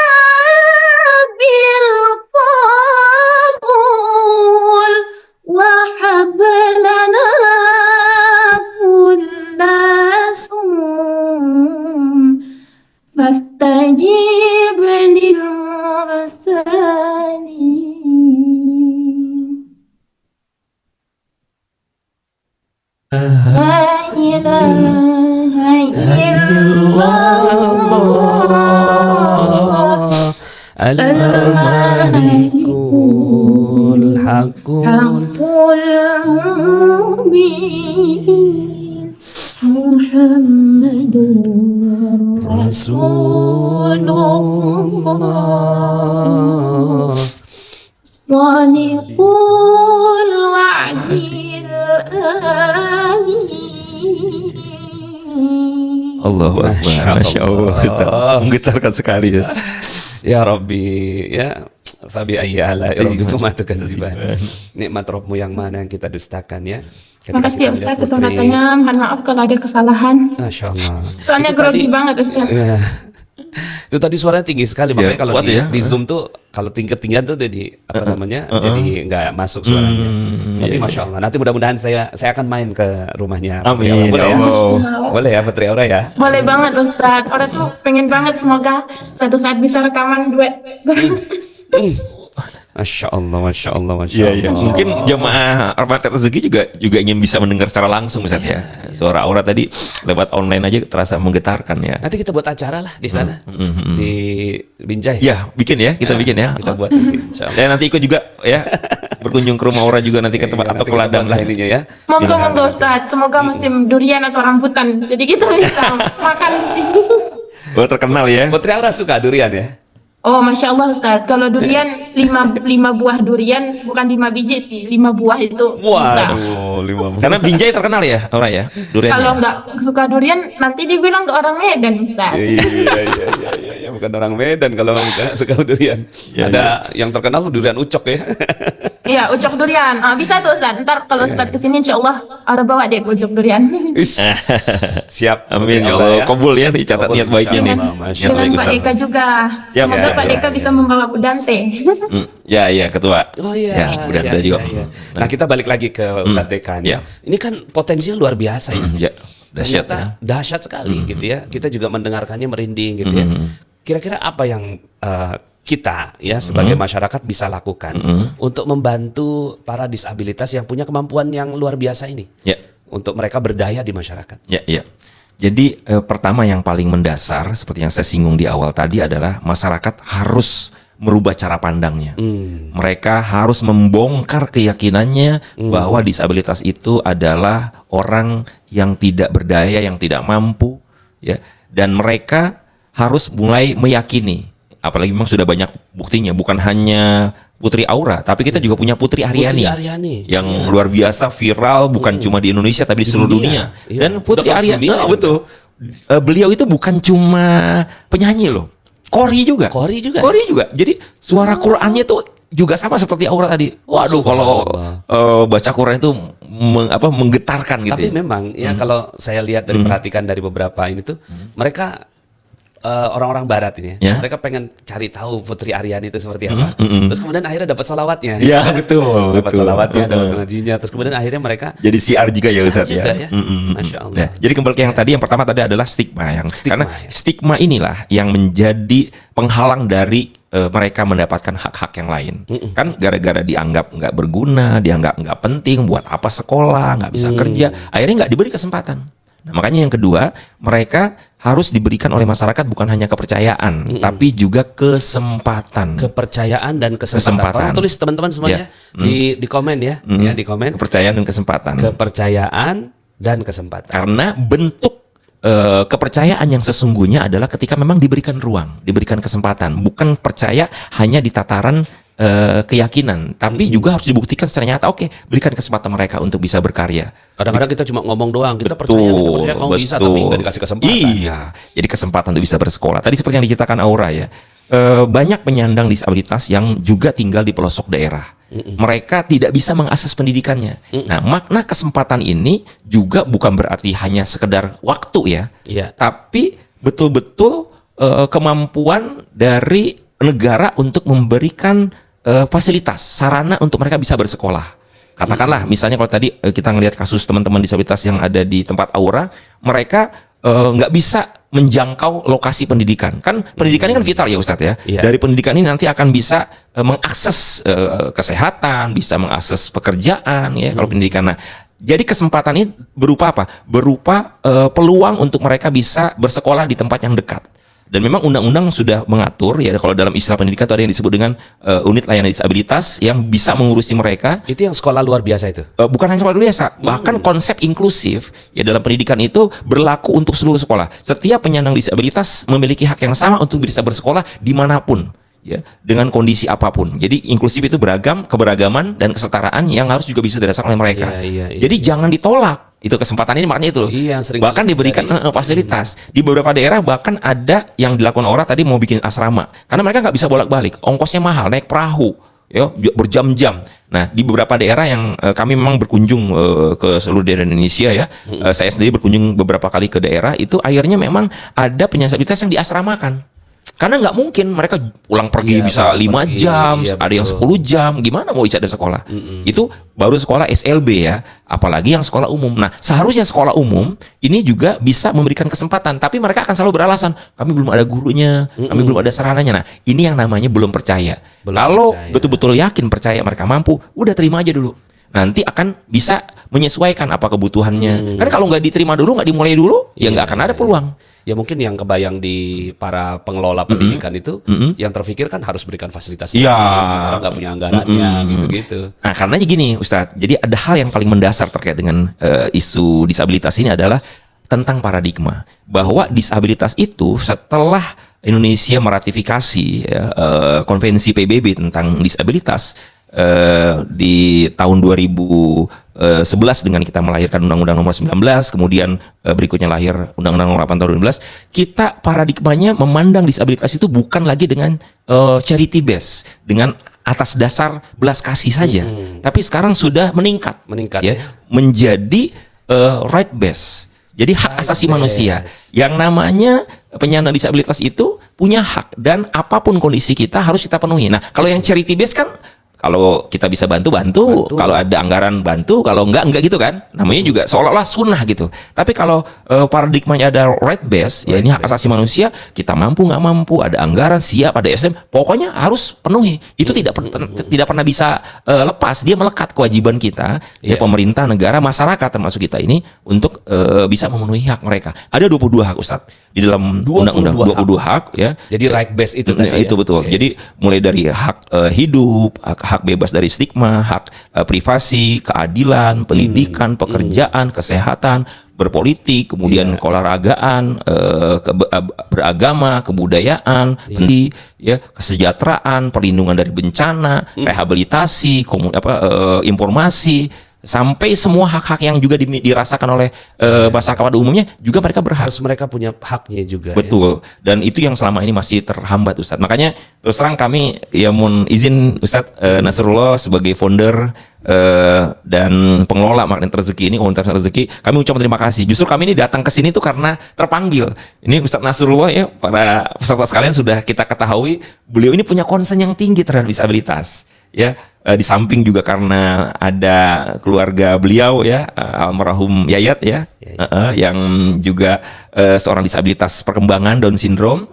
Speaker 3: بالقبول وهب لنا كل صوم فاستجب للمرسلين لا إله إلا الله
Speaker 1: الملك الحق
Speaker 3: حق المبين محمد رسول الله صادق الوعد الآمين
Speaker 2: Allahu Akbar, Masya Allah, Ustaz. Menggetarkan sekali ya.
Speaker 1: Ya Rabbi, ya Fabi ayya ala rabbikum atukadziban. Nikmat Rabbmu yang mana yang kita dustakan ya.
Speaker 3: Terima
Speaker 1: Ketika
Speaker 3: kasih
Speaker 1: kita
Speaker 3: Ustaz
Speaker 1: melihat putri-
Speaker 3: kesempatannya. Mohon maaf kalau ada kesalahan.
Speaker 1: Masya Allah.
Speaker 3: Soalnya
Speaker 1: Itu
Speaker 3: grogi
Speaker 1: tadi-
Speaker 3: banget Ustaz.
Speaker 1: Ya. Itu tadi suaranya tinggi sekali, makanya kalau
Speaker 2: kuat
Speaker 1: di,
Speaker 2: ya.
Speaker 1: di Zoom tuh kalau tinggi-tinggian tuh udah di apa namanya, jadi nggak masuk suaranya. Tapi Masya Allah, nanti mudah-mudahan saya akan main ke rumahnya. Putri
Speaker 2: Amin,
Speaker 1: Aura. Boleh ya?
Speaker 2: Allah.
Speaker 1: Boleh ya Putri Aura ya?
Speaker 3: Boleh banget Ustaz. Orang tuh pengen banget semoga suatu saat bisa rekaman duet bareng Ustaz.
Speaker 1: Masya Allah, Masya Allah, Masya
Speaker 2: Iya,
Speaker 1: Allah.
Speaker 2: iya. Mungkin jemaah Rahmat Rezeki juga ingin bisa mendengar secara langsung Ustaz ya. Suara Aura tadi lewat online aja terasa menggetarkan ya.
Speaker 1: Nanti kita buat acara lah di sana, di Binjai.
Speaker 2: Ya, bikin ya, kita bikin ya.
Speaker 1: Kita buat nanti, insya Allah.
Speaker 2: Dan nanti ikut juga ya berkunjung ke rumah Aura juga nanti ke tempat
Speaker 1: Iya,
Speaker 2: atau
Speaker 1: nanti
Speaker 2: ke
Speaker 1: kita
Speaker 2: ladang
Speaker 1: buat lah ininya ya.
Speaker 3: Monggo Ustaz. Semoga musim durian atau rambutan. Jadi kita bisa makan di sini.
Speaker 2: Oh, terkenal ya.
Speaker 1: Putri Aura suka durian ya?
Speaker 3: Oh, Masya Allah Ustaz. Kalau durian 5 buah durian, bukan 5 biji sih, 5 buah itu bisa.
Speaker 1: Waduh, 5
Speaker 2: Karena Binjai terkenal ya, Aura ya. Duriannya.
Speaker 3: Kalau nggak suka durian, nanti dibilang ke orang Medan Ustaz.
Speaker 1: Iya, bukan orang Medan kalau nggak suka durian.
Speaker 2: Iya,
Speaker 1: Ada yang terkenal durian ucok ya.
Speaker 3: Iya, ucok durian. Ah, bisa tuh Ustaz. Ntar kalau Ustaz kesini insya Allah, Aura bawa deh ke ucok durian.
Speaker 1: Is, siap.
Speaker 2: Amin ya
Speaker 1: Aura
Speaker 2: Allah. Kabul ya, dicatat
Speaker 1: Kabul,
Speaker 2: niat baiknya nih.
Speaker 1: insya Allah, Masya
Speaker 2: Niat
Speaker 3: Dengan
Speaker 2: baik
Speaker 3: Pak
Speaker 2: Ustaz.
Speaker 3: Deka juga.
Speaker 2: Siap,
Speaker 3: Semoga
Speaker 2: siap,
Speaker 3: Pak
Speaker 2: siap.
Speaker 3: Deka bisa membawa Budante.
Speaker 2: Ya, iya ketua.
Speaker 1: Oh iya.
Speaker 2: Ya, udah
Speaker 1: iya,
Speaker 2: ada juga.
Speaker 1: iya, iya. Nah, kita balik lagi ke Ustadz Dekan.
Speaker 2: Iya.
Speaker 1: Ini kan potensinya luar biasa ya.
Speaker 2: Ya, dahsyat
Speaker 1: Ternyata
Speaker 2: ya.
Speaker 1: dahsyat sekali gitu ya. Kita juga mendengarkannya merinding gitu ya. Kira-kira apa yang kita ya sebagai masyarakat bisa lakukan untuk membantu para disabilitas yang punya kemampuan yang luar biasa ini
Speaker 2: Ya.
Speaker 1: untuk mereka berdaya di masyarakat.
Speaker 2: Ya, ya. Jadi pertama yang paling mendasar seperti yang saya singgung di awal tadi adalah masyarakat harus merubah cara pandangnya. Mereka harus membongkar keyakinannya bahwa disabilitas itu adalah orang yang tidak berdaya, yang tidak mampu, ya. Dan mereka harus mulai meyakini, apalagi memang sudah banyak buktinya, bukan hanya Putri Aura, tapi kita juga punya Putri Aryani,
Speaker 1: Putri Aryani.
Speaker 2: yang luar biasa viral, bukan cuma di Indonesia tapi di seluruh dunia.
Speaker 1: Iya.
Speaker 2: Dan Putri
Speaker 1: Udah kelas
Speaker 2: Aryani,
Speaker 1: dunia,
Speaker 2: betul. Beliau itu bukan cuma penyanyi loh, Qori juga.
Speaker 1: Qori juga?
Speaker 2: Qori juga. Jadi suara Qur'annya tuh juga sama seperti Aura tadi. Waduh, kalau baca Quran itu menggetarkan gitu.
Speaker 1: Tapi
Speaker 2: Ya.
Speaker 1: memang ya kalau saya lihat dari perhatikan dari beberapa ini tuh mereka orang-orang barat ini
Speaker 2: Ya.
Speaker 1: mereka pengen cari tahu Putri Aryani itu seperti apa. Terus kemudian akhirnya dapat salawatnya.
Speaker 2: Iya, betul,
Speaker 1: Dapat
Speaker 2: betul.
Speaker 1: salawatnya, dapat ngajinya. Terus kemudian akhirnya mereka
Speaker 2: Jadi siar juga ya Ustaz
Speaker 1: juga
Speaker 2: ya.
Speaker 1: ya. Masya Allah.
Speaker 2: Nah, jadi kembali ke yang tadi, yang pertama tadi adalah stigma,
Speaker 1: Stigma,
Speaker 2: karena
Speaker 1: ya.
Speaker 2: stigma inilah yang menjadi penghalang dari mereka mendapatkan hak-hak yang lain. Kan gara-gara dianggap nggak berguna, dianggap nggak penting, buat apa sekolah, nggak bisa kerja, akhirnya nggak diberi kesempatan. Nah, makanya yang kedua, mereka harus diberikan oleh masyarakat bukan hanya kepercayaan, tapi juga kesempatan.
Speaker 1: Kepercayaan dan kesempatan. Tolong tulis teman-teman semuanya di komen ya, ya di komen.
Speaker 2: Kepercayaan dan kesempatan.
Speaker 1: Kepercayaan dan kesempatan.
Speaker 2: Karena bentuk kepercayaan yang sesungguhnya adalah ketika memang diberikan ruang, diberikan kesempatan, bukan percaya hanya di tataran keyakinan, tapi juga harus dibuktikan secara nyata. Oke, berikan kesempatan mereka untuk bisa berkarya.
Speaker 1: Kadang-kadang kita cuma ngomong doang, kita percaya kamu bisa, tapi nggak dikasih kesempatan.
Speaker 2: Iya, jadi kesempatan untuk bisa bersekolah. Tadi seperti yang diceritakan Aura ya, banyak penyandang disabilitas yang juga tinggal di pelosok daerah. Mereka tidak bisa mengakses pendidikannya. Nah, makna kesempatan ini juga bukan berarti hanya sekedar waktu ya, tapi betul-betul kemampuan dari negara untuk memberikan fasilitas, sarana untuk mereka bisa bersekolah. Katakanlah, misalnya kalau tadi kita ngelihat kasus teman-teman disabilitas yang ada di tempat Aura, mereka nggak bisa menjangkau lokasi pendidikan. Kan pendidikan ini kan vital ya Ustadz ya. Dari pendidikan ini nanti akan bisa mengakses kesehatan, bisa mengakses pekerjaan ya kalau pendidikan. Nah, jadi kesempatan ini berupa apa? Berupa peluang untuk mereka bisa bersekolah di tempat yang dekat. Dan memang undang-undang sudah mengatur ya, kalau dalam istilah pendidikan itu ada yang disebut dengan unit layanan disabilitas yang bisa mengurusi mereka.
Speaker 1: Itu yang sekolah luar biasa itu?
Speaker 2: Bukan hanya sekolah luar biasa, bahkan konsep inklusif ya dalam pendidikan itu berlaku untuk seluruh sekolah. Setiap penyandang disabilitas memiliki hak yang sama untuk bisa bersekolah dimanapun ya, dengan kondisi apapun. Jadi inklusif itu beragam, keberagaman dan kesetaraan yang harus juga bisa dirasakan oleh mereka. Jadi jangan ditolak. Itu kesempatan ini makanya itu loh. Bahkan diberikan fasilitas. Di beberapa daerah bahkan ada yang dilakukan orang tadi mau bikin asrama. Karena mereka nggak bisa bolak-balik. Ongkosnya mahal, naik perahu. Ya, berjam-jam. Nah, di beberapa daerah yang kami memang berkunjung ke seluruh daerah Indonesia ya. Saya sendiri berkunjung beberapa kali ke daerah. Itu akhirnya memang ada penyandang disabilitas yang diasramakan. Karena nggak mungkin mereka pulang pergi bisa 5 jam, ada yang 10 jam, gimana mau bisa ada sekolah? Itu baru sekolah SLB ya, apalagi yang sekolah umum. Nah, seharusnya sekolah umum ini juga bisa memberikan kesempatan, tapi mereka akan selalu beralasan, kami belum ada gurunya, kami belum ada sarananya. Nah, ini yang namanya belum percaya. Kalau betul-betul yakin percaya mereka mampu, udah terima aja dulu. Nanti akan bisa menyesuaikan apa kebutuhannya. Karena kalau nggak diterima dulu, nggak dimulai dulu, ya nggak akan ada peluang.
Speaker 1: Ya mungkin yang kebayang di para pengelola pendidikan itu, yang terpikir kan harus berikan fasilitas, sementara nggak punya anggarannya, gitu-gitu.
Speaker 2: Nah, karena gini Ustadz, jadi ada hal yang paling mendasar terkait dengan isu disabilitas ini adalah tentang paradigma. Bahwa disabilitas itu setelah Indonesia meratifikasi konvensi PBB tentang disabilitas, di tahun 2011 dengan kita melahirkan Undang-Undang Nomor 19, kemudian berikutnya lahir Undang-Undang Nomor 8 tahun 2012, kita paradigmanya memandang disabilitas itu bukan lagi dengan charity base, dengan atas dasar belas kasih saja, tapi sekarang sudah meningkat ya, menjadi right base. Jadi hak asasi manusia. Yang namanya penyandang disabilitas itu punya hak, dan apapun kondisi kita harus kita penuhi. Nah, kalau yang charity base kan, kalau kita bisa bantu, kalau ada anggaran bantu, kalau enggak gitu kan. Namanya juga seolah-olah sunnah gitu. Tapi kalau paradigmanya ada right base, ya ini hak asasi manusia, kita mampu nggak mampu, ada anggaran, siap, ada SM, pokoknya harus penuhi. Itu tidak pernah bisa lepas, dia melekat kewajiban kita, ya pemerintah, negara, masyarakat termasuk kita ini untuk bisa memenuhi hak mereka. Ada 22 hak Ustadz di dalam undang-undang, 22 hak ya.
Speaker 1: Jadi right base itu tadi
Speaker 2: itu betul. Jadi mulai dari hak hidup, hak bebas dari stigma, hak privasi, keadilan, pendidikan, pekerjaan, kesehatan, berpolitik, kemudian keolahragaan, beragama, kebudayaan, kesejahteraan, perlindungan dari bencana, rehabilitasi, informasi, sampai semua hak-hak yang juga dirasakan oleh masyarakat pada umumnya juga mereka berhak.
Speaker 1: Harus mereka punya haknya juga.
Speaker 2: Betul. Ya? Dan itu yang selama ini masih terhambat Ustadz. Makanya terus terang kami ya mohon izin Ustadz Nasrullah sebagai founder dan pengelola Magnet Rezeki ini, komunitas rezeki, kami ucapkan terima kasih. Justru kami ini datang ke sini tuh karena terpanggil. Ini Ustadz Nasrullah ya, para peserta sekalian sudah kita ketahui beliau ini punya concern yang tinggi terhadap disabilitas. ya. Di samping juga karena ada keluarga beliau ya, almarhum Yayat ya, yang juga seorang disabilitas perkembangan Down syndrome,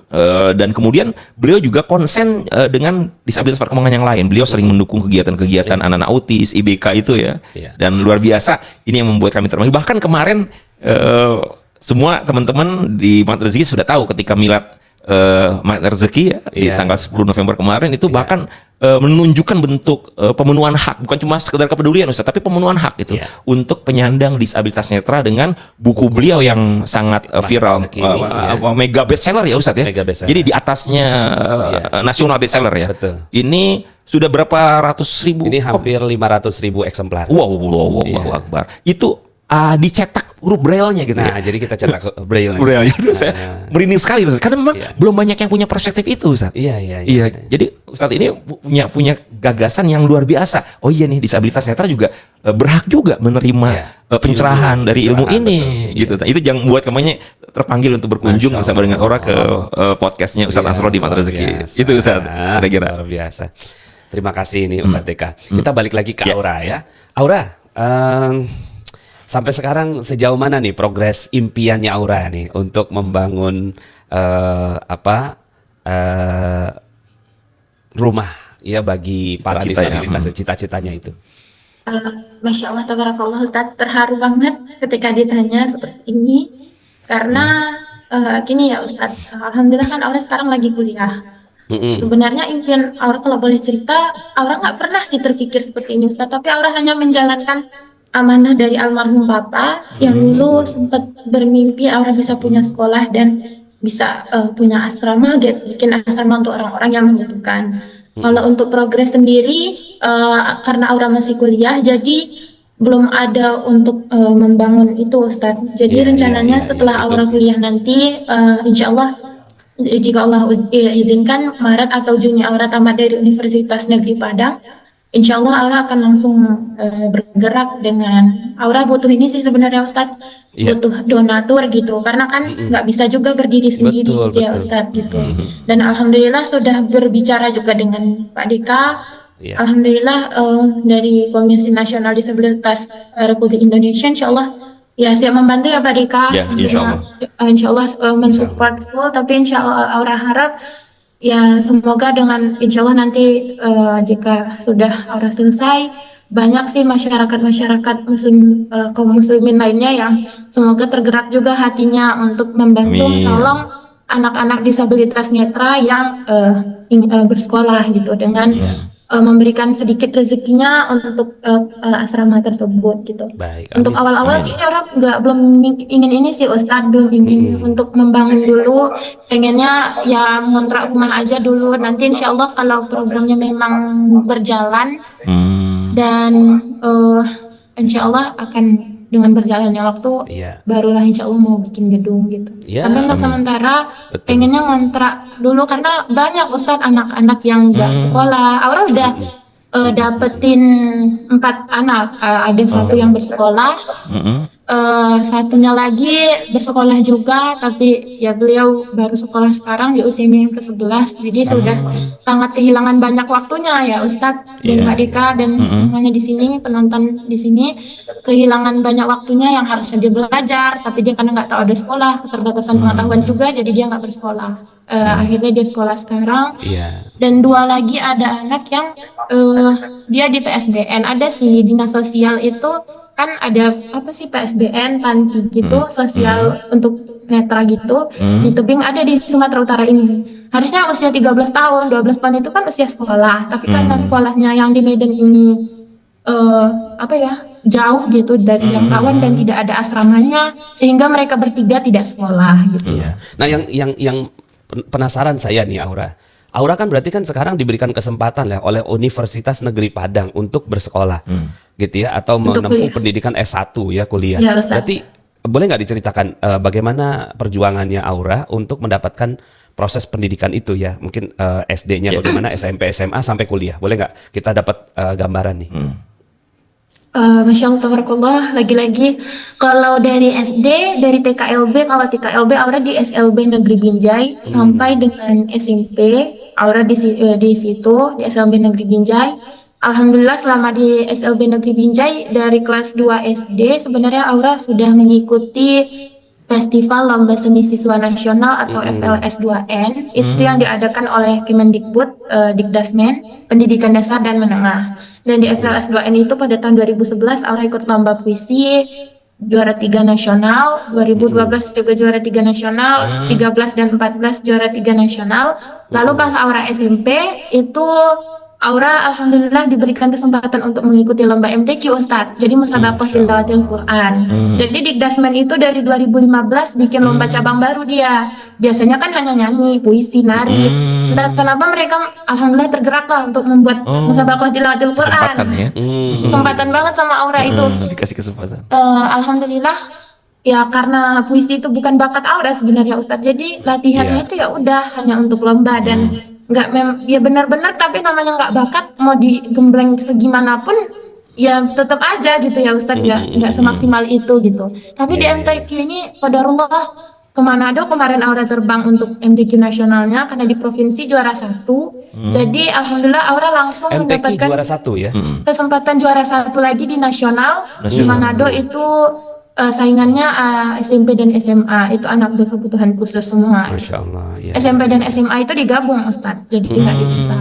Speaker 2: dan kemudian beliau juga konsen dengan disabilitas perkembangan yang lain. Beliau sering mendukung kegiatan-kegiatan anak-anak autis, IBK itu ya, dan luar biasa. Ini yang membuat kami termanggil. Bahkan kemarin semua teman-teman di Magnet Rezeki sudah tahu ketika milad Magnet Rezeki ya, di tanggal 10 November kemarin itu bahkan menunjukkan bentuk pemenuhan hak, bukan cuma sekedar kepedulian Ustaz, tapi pemenuhan hak itu untuk penyandang disabilitas netra dengan buku beliau yang sangat viral, mega bestseller ya Ustaz ya. Jadi di atasnya nasional bestseller ya.
Speaker 1: Betul.
Speaker 2: Ini sudah berapa ratus ribu?
Speaker 1: Ini hampir 500.000 eksemplar.
Speaker 2: Wow, Akbar. Itu dicetak huruf braille-nya gitu.
Speaker 1: Nah, jadi kita cetak braille.
Speaker 2: Braille-nya. Saya merinding sekali Ustaz. Karena memang belum banyak yang punya perspektif itu Ustaz. Iya. Jadi Ustaz ini punya gagasan yang luar biasa. Oh iya nih, disabilitas netra juga berhak juga menerima pencerahan dari ilmu ini gitu. Itu yang buat kemanya terpanggil untuk berkunjung bersama dengan Aura ke podcastnya Ustaz Nasrullah di Magnet Rezeki. Itu Ustaz, kira-kira.
Speaker 1: Luar biasa. Terima kasih ini Ustaz Deka. Kita balik lagi ke Aura ya. Aura, sampai sekarang sejauh mana nih progres impiannya Aura nih untuk membangun rumah ya bagi para disabilitas, cita-citanya itu?
Speaker 3: Masya Allah, tabarakallah Ustaz, terharu banget ketika ditanya seperti ini karena gini ya Ustaz, alhamdulillah kan Aura sekarang lagi kuliah. Sebenarnya impian Aura, kalau boleh cerita, Aura nggak pernah sih terpikir seperti ini Ustaz, tapi Aura hanya menjalankan amanah dari almarhum Bapak yang dulu sempat bermimpi Aura bisa punya sekolah dan bisa punya asrama, bikin asrama untuk orang-orang yang membutuhkan. Kalau untuk progres sendiri, karena Aura masih kuliah, jadi belum ada untuk membangun itu Ustadz. Jadi rencananya setelah Aura kuliah nanti, insya Allah jika Allah izinkan Maret atau Juni Aura tamat dari Universitas Negeri Padang, insya Allah Aura akan langsung bergerak dengan Aura butuh ini sih sebenarnya Ustadz, butuh donatur gitu, karena kan nggak bisa juga berdiri sendiri gitu ya Ustadz gitu. Dan alhamdulillah sudah berbicara juga dengan Pak Dika. Alhamdulillah dari Komisi Nasional Disabilitas Republik Indonesia, insya Allah ya siap membantu ya Pak Dika. Insya Allah mensupport full, tapi insya Allah Aura harap ya semoga dengan insya Allah nanti jika sudah Aura selesai, banyak sih masyarakat muslim, kaum muslimin lainnya yang semoga tergerak juga hatinya untuk membantu menolong anak-anak disabilitas netra yang bersekolah gitu, dengan memberikan sedikit rezekinya untuk asrama tersebut gitu.
Speaker 1: Baik,
Speaker 3: untuk awal-awal sih orang belum ingin ini sih Ustadz, belum ingin untuk membangun dulu, pengennya ya ngontrak rumah aja dulu, nanti insya Allah kalau programnya memang berjalan dan insya Allah akan dengan berjalannya waktu barulah insya Allah mau bikin gedung gitu. Tapi untuk sementara pengennya ngontrak dulu karena banyak Ustadz anak-anak yang nggak sekolah. Aura udah dapetin 4 anak, ada satu yang bersekolah, satunya lagi bersekolah juga, tapi ya beliau baru sekolah sekarang di usianya yang ke-11, jadi sudah sangat kehilangan banyak waktunya ya Ustadz dan Pak Dika dan semuanya di sini, penonton di sini, kehilangan banyak waktunya yang harusnya dia belajar, tapi dia karena nggak tahu ada sekolah, keterbatasan pengetahuan juga, jadi dia nggak bersekolah. Akhirnya dia sekolah sekarang. Dan 2 lagi ada anak yang dia di PSBN, ada sih dinas sosial itu kan ada apa sih PSBN, panti gitu, sosial untuk netra gitu, di tebing ada di Sumatera Utara ini. Harusnya usia 13 tahun, 12 tahun itu kan usia sekolah, tapi karena sekolahnya yang di Medan ini jauh gitu dari jangkauan dan tidak ada asramanya, sehingga mereka bertiga tidak sekolah gitu.
Speaker 1: Nah yang penasaran saya nih Aura kan berarti kan sekarang diberikan kesempatan lah oleh Universitas Negeri Padang untuk bersekolah, gitu ya, atau menempuh pendidikan S1 ya, kuliah. Berarti boleh nggak diceritakan bagaimana perjuangannya Aura untuk mendapatkan proses pendidikan itu ya, mungkin SD-nya bagaimana, SMP, SMA sampai kuliah, boleh nggak kita dapat gambaran nih?
Speaker 3: Masya Allah, tabarakallah, lagi-lagi kalau dari SD, dari TKLB, kalau TKLB Aura di SLB Negeri Binjai sampai dengan SMP, Aura di situ di SLB Negeri Binjai. Alhamdulillah selama di SLB Negeri Binjai dari kelas 2 SD sebenarnya Aura sudah mengikuti Festival Lomba Seni Siswa Nasional atau FLS2N itu yang diadakan oleh Kemendikbud, Dikdasmen, Pendidikan Dasar dan Menengah. Dan di FLS2N itu pada tahun 2011 Aura ikut lomba puisi juara 3 nasional, 2012 juga juara 3 nasional, 13 dan 14 juara 3 nasional. Lalu pas Aura SMP itu Aura alhamdulillah diberikan kesempatan untuk mengikuti lomba MTQ Ustadz. Jadi musabaqah tilawatil Quran. Jadi Dikdasmen itu dari 2015 bikin lomba cabang baru dia. Biasanya kan hanya nyanyi, puisi, nari. Dan kenapa mereka alhamdulillah tergerak lah untuk membuat musabaqah tilawatil Quran.
Speaker 2: Kesempatan ya.
Speaker 3: Kesempatan banget sama Aura itu.
Speaker 2: Dikasih kesempatan.
Speaker 3: Alhamdulillah ya karena puisi itu bukan bakat Aura sebenarnya Ustadz. Jadi latihannya itu ya udah hanya untuk lomba dan ya benar-benar tapi namanya nggak bakat mau digembleng segimanapun ya tetap aja gitu ya Ustadz nggak semaksimal itu gitu. Tapi di MTQ ini qadarullah ke Manado kemarin Aura terbang untuk MTQ nasionalnya karena di provinsi juara 1. Jadi alhamdulillah Aura langsung
Speaker 1: MTQ
Speaker 3: mendapatkan
Speaker 1: juara 1 ya.
Speaker 3: kesempatan juara 1 lagi di nasional. Di Manado itu saingannya SMP dan SMA itu anak berkebutuhan khusus semua.
Speaker 1: Masya Allah. Ya.
Speaker 3: SMP dan SMA itu digabung Ustadz, jadi nggak dipisah.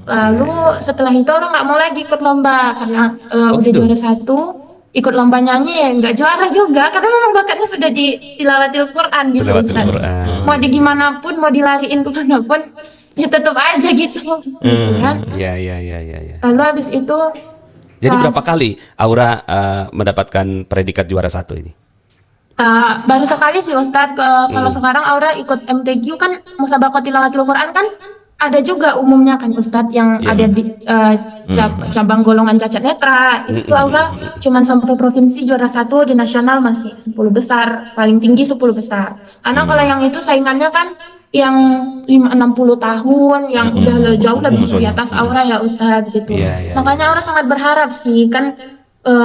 Speaker 3: Lalu setelah itu orang nggak mau lagi ikut lomba karena udah
Speaker 1: gitu?
Speaker 3: juara 1, ikut lomba nyanyi ya nggak juara juga karena memang bakatnya sudah di tilawatil Quran gitu
Speaker 1: Tilawatil
Speaker 3: Ustadz.
Speaker 1: Quran.
Speaker 3: Mau di gimana pun, mau dilariin kemanapun ya tetap aja gitu. Gitu kan.
Speaker 1: Ya.
Speaker 3: Lalu habis itu
Speaker 1: Jadi berapa kali Aura mendapatkan predikat juara 1 ini?
Speaker 3: baru sekali sih Ustadz. Kalau sekarang Aura ikut MTQ kan musabaqah tilawatil Quran kan ada juga umumnya kan Ustadz yang ada di cabang golongan cacat netra. Itu Aura cuman sampai provinsi juara 1, di nasional masih 10 besar, paling tinggi 10 besar. Karena kalau yang itu saingannya kan yang 60 tahun yang udah jauh lebih di atas Aura ya Ustadz gitu. Makanya Aura sangat berharap sih kan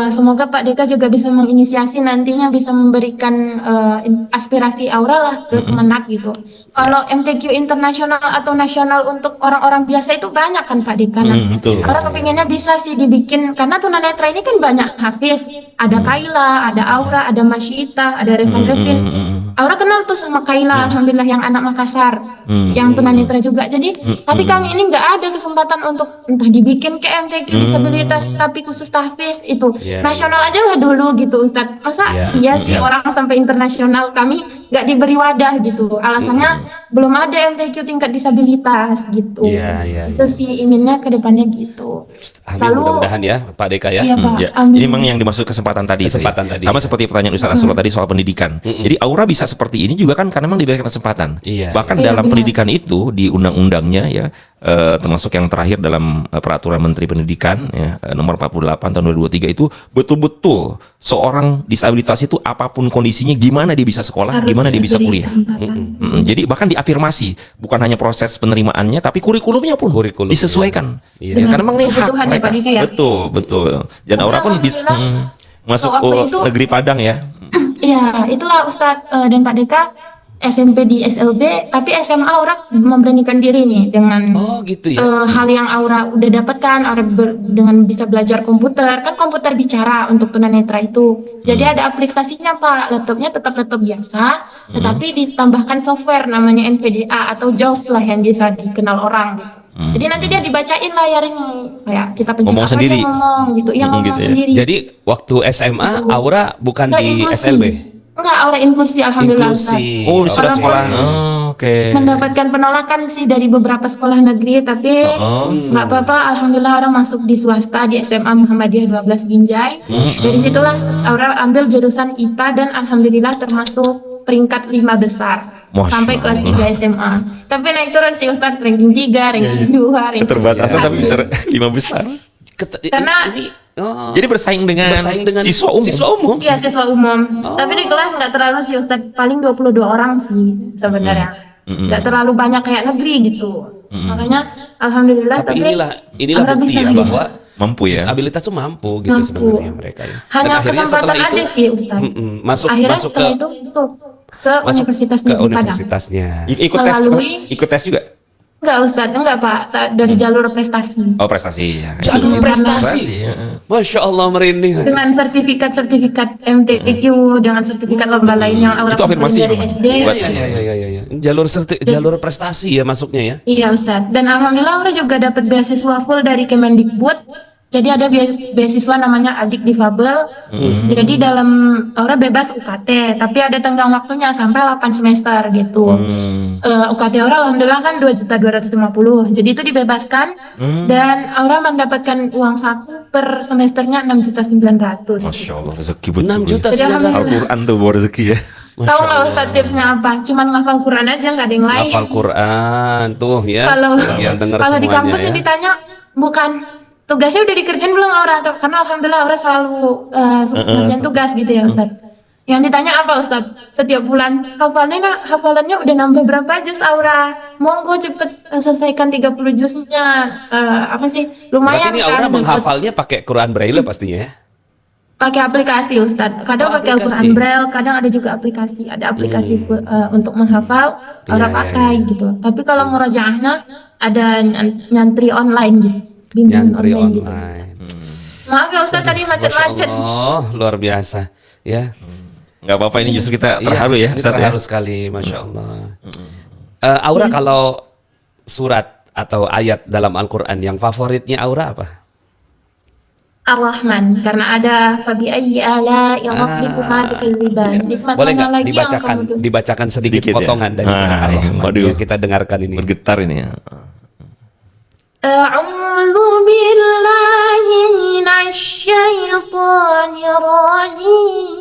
Speaker 3: semoga Pak Deka juga bisa menginisiasi nantinya bisa memberikan aspirasi Aura lah ke Kemenak gitu. Kalau MTQ internasional atau nasional untuk orang-orang biasa itu banyak kan Pak Deka. Aura kepinginnya bisa sih dibikin karena tunanetra ini kan banyak Hafiz, ada Kaila, ada Aura, ada Masyita, ada Revan Revin. Aura kenal tuh sama Kaila, alhamdulillah yang anak Makassar, yang tunanetra juga. Jadi, tapi kami ini nggak ada kesempatan untuk entah dibikin ke MTQ disabilitas, tapi khusus tahfiz itu nasional aja lah dulu gitu Ustadz. Masa iya sih orang sampai internasional kami nggak diberi wadah gitu. Alasannya belum ada MTQ tingkat disabilitas gitu. Itu sih inginnya ke depannya gitu.
Speaker 1: Amin,
Speaker 3: Lalu
Speaker 1: mudah-mudahan ya Pak Deka ya.
Speaker 3: Iya Pak,
Speaker 2: Ya,
Speaker 3: amin.
Speaker 2: ini memang yang dimaksud kesempatan tadi.
Speaker 1: Kesempatan tadi.
Speaker 2: Sama seperti pertanyaan Ustaz Nasrullah tadi soal pendidikan. Jadi Aura bisa seperti ini juga kan karena memang diberikan kesempatan. Bahkan dalam pendidikan itu di undang-undangnya ya termasuk yang terakhir dalam peraturan Menteri Pendidikan ya nomor 48 tahun 2023 itu betul-betul seorang disabilitas itu apapun kondisinya gimana dia bisa sekolah,
Speaker 3: Harus
Speaker 2: gimana dia bisa
Speaker 3: diberi
Speaker 2: kuliah.
Speaker 3: kesempatan.
Speaker 2: Jadi bahkan diafirmasi bukan hanya proses penerimaannya tapi kurikulumnya pun disesuaikan. Ya, karena memang ini hak
Speaker 3: Kebutuhan ya,
Speaker 2: mereka.
Speaker 3: Pak Dika, ya?
Speaker 2: Betul. Dan Aura pun bisa masuk
Speaker 3: waktu itu-
Speaker 2: negeri Padang ya.
Speaker 3: Ya, itulah Ustadz dan Pak Deka SMP di SLB, tapi SMA Aura memberanikan diri nih dengan
Speaker 1: gitu ya.
Speaker 3: hal yang Aura udah dapatkan, Aura dengan bisa belajar komputer, kan komputer bicara untuk tunanetra itu. Jadi ada aplikasinya Pak, laptopnya tetap laptop biasa, tetapi ditambahkan software namanya NVDA atau JAWS lah yang bisa dikenal orang gitu. Jadi nanti dia dibacain layarnya kayak kita pencet
Speaker 2: Ngomong
Speaker 3: apa
Speaker 2: sendiri.
Speaker 3: dia ngomong gitu, iya ngomong
Speaker 2: gitu ya.
Speaker 3: sendiri.
Speaker 1: Jadi waktu SMA Aura bukan
Speaker 3: Enggak
Speaker 1: di
Speaker 3: inklusi.
Speaker 1: SLB.
Speaker 3: Enggak, Aura inklusi alhamdulillah. Ustaz.
Speaker 1: Inklusi.
Speaker 2: Oh, sudah
Speaker 3: Walaupun
Speaker 2: sekolah. Oke.
Speaker 3: mendapatkan penolakan sih dari beberapa sekolah negeri, tapi nggak apa-apa, alhamdulillah orang masuk di swasta di SMA Muhammadiyah 12 Binjai. Dari situlah Aura ambil jurusan IPA dan alhamdulillah termasuk peringkat 5 besar.
Speaker 2: Masya
Speaker 3: Sampai kelas 3 SMA. Tapi naik turun sih Ustaz, ranking 3, ranking 2, ranking
Speaker 2: Keterbatasan
Speaker 3: 1.
Speaker 2: tapi bisa 5 besar.
Speaker 3: Karena-
Speaker 1: ini
Speaker 2: Jadi bersaing dengan siswa umum.
Speaker 3: Iya, siswa umum. Tapi di kelas nggak terlalu sih Ustaz, paling 22 orang sih sebenarnya. Nggak terlalu banyak kayak negeri gitu. Makanya alhamdulillah
Speaker 1: tapi
Speaker 3: tapi
Speaker 1: inilah
Speaker 3: Aura
Speaker 1: bukti
Speaker 3: bisa
Speaker 1: ya
Speaker 3: gitu.
Speaker 1: bahwa
Speaker 2: Mampu ya.
Speaker 1: disabilitas tuh mampu gitu
Speaker 3: Mampu.
Speaker 1: sebenarnya mereka ya. Dan
Speaker 3: Hanya
Speaker 1: akhirnya
Speaker 3: kesempatan
Speaker 1: setelah
Speaker 3: aja
Speaker 1: itu,
Speaker 3: sih Ustaz.
Speaker 1: masuk
Speaker 3: Akhirnya
Speaker 1: ke
Speaker 3: setelah itu masuk ke
Speaker 1: masuk
Speaker 3: Universitas
Speaker 1: ke
Speaker 3: Negeri Padang.
Speaker 1: universitasnya.
Speaker 2: Ikut tes
Speaker 3: Melalui-
Speaker 2: ikut tes juga.
Speaker 3: Enggak Ustadz, enggak Pak, dari jalur prestasi.
Speaker 2: Oh, prestasi ya.
Speaker 1: Jalur prestasi.
Speaker 2: Prestasi, ya.
Speaker 1: Masya Allah merinding.
Speaker 3: Dengan sertifikat MTQ, dengan sertifikat lomba lain yang Aura
Speaker 2: Itu
Speaker 3: kumpulin
Speaker 2: afirmasi
Speaker 3: dari
Speaker 2: memang.
Speaker 3: SD.
Speaker 2: Iya.
Speaker 1: Jalur prestasi ya masuknya ya.
Speaker 3: Iya Ustadz, dan alhamdulillah Aura juga dapat beasiswa full dari Kemendikbud. Jadi ada beasiswa namanya Adik Difabel. Jadi dalam Aura bebas UKT, tapi ada tenggang waktunya sampai 8 semester gitu. UKT Aura alhamdulillah kan 2.250.000. Jadi itu dibebaskan dan Aura mendapatkan uang saku per semesternya 6.900.000.
Speaker 2: Masya Allah, rezeki betul.
Speaker 1: 6 juta
Speaker 3: Jadi
Speaker 1: sebenarnya.
Speaker 3: alhamdulillah.
Speaker 2: Al-Quran tuh bawa rezeki ya.
Speaker 3: Tahu nggak Ustadz tipsnya apa? Cuman ngafal Quran aja, nggak ada yang lain.
Speaker 1: Hafal Quran tuh ya.
Speaker 3: Kalau
Speaker 1: Yang dengar
Speaker 3: kalau di
Speaker 1: semuanya
Speaker 3: kampus
Speaker 1: ya.
Speaker 3: yang ditanya bukan tugasnya udah dikerjain belum Aura? Karena alhamdulillah Aura selalu ngerjain tugas gitu ya Ustadz. Yang ditanya apa Ustadz? Setiap bulan hafalannya udah nambah berapa juz Aura? Monggo cepet selesaikan 30 juznya. Apa sih? Lumayan
Speaker 1: Berarti ini
Speaker 3: kan
Speaker 1: Aura
Speaker 3: dapat.
Speaker 1: menghafalnya pakai Quran Braille pastinya ya.
Speaker 3: Pakai aplikasi Ustadz. Kadang pakai
Speaker 1: aplikasi.
Speaker 3: Al-Quran Braille, kadang ada juga aplikasi. Ada aplikasi untuk menghafal, Aura
Speaker 1: Iya,
Speaker 3: pakai gitu. Tapi kalau ngerajaahnya ada nyantri online gitu. Bimbingan
Speaker 1: Nyantri
Speaker 3: online gitu.
Speaker 1: online.
Speaker 3: Maaf ya Ustadz tadi macet-macet.
Speaker 1: Oh, luar biasa. Ya.
Speaker 2: Nggak apa-apa, ini justru kita
Speaker 1: Iya,
Speaker 2: terharu ya,
Speaker 1: ini
Speaker 2: Ustaz ya.
Speaker 1: terharu sekali, Masya Allah. Aura kalau surat atau ayat dalam Al-Quran yang favoritnya Aura apa?
Speaker 3: Ar-Rahman, karena ada fabi ayyi ala ya rabbikuma tukadziban. Nikmat
Speaker 1: Boleh
Speaker 3: mana
Speaker 1: nggak
Speaker 3: lagi yang kamu dusta?
Speaker 1: dibacakan sedikit
Speaker 2: Sedikit ya?
Speaker 1: potongan dari surat
Speaker 2: Ah,
Speaker 1: Ar-Rahman
Speaker 2: waduh.
Speaker 1: yang kita dengarkan ini.
Speaker 2: Bergetar ini ya.
Speaker 3: A'udzu billahi minasy syaithanir rajim.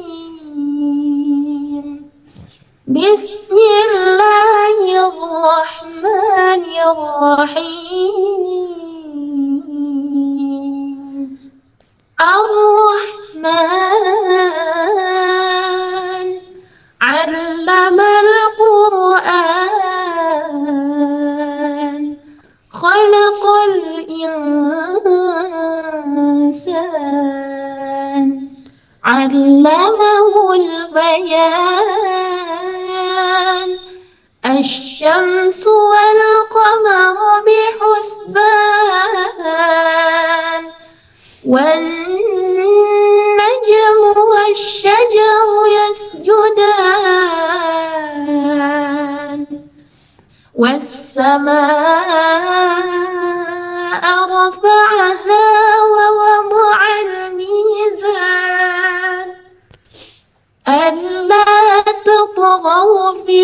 Speaker 3: Bismillahirrahmanirrahim. Ar-Rahman 'allamal Qur'an khalaqal insan 'allamahul bayan asy-syamsu wal qamaru bihusban wan najmu wasy-syajaru yasjudan والسماء رفعها ووضع الميزان ألا تطغوا في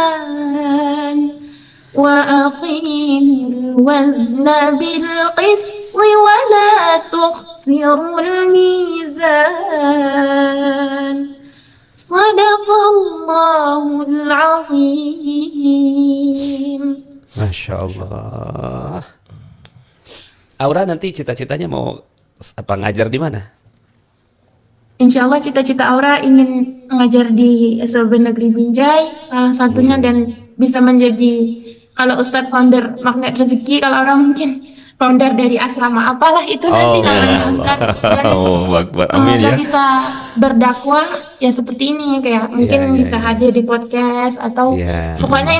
Speaker 3: الميزان وأقيموا الوزن بالقسط ولا تخسروا الميزان Sadaqallahul azim.
Speaker 1: Masya Allah. Aura nanti cita-citanya mau apa ngajar di mana?
Speaker 3: Insya Allah cita-cita Aura ingin mengajar di SLB Negeri Binjai salah satunya dan bisa menjadi kalau Ustadz founder Magnet Rezeki, kalau orang mungkin founder dari asrama apalah itu nanti namanya Ustadz. Dan
Speaker 2: Oh, Akbar. Amin ya.
Speaker 3: nggak bisa berdakwah ya seperti ini kayak mungkin bisa hadir di podcast atau
Speaker 1: Iya.
Speaker 3: pokoknya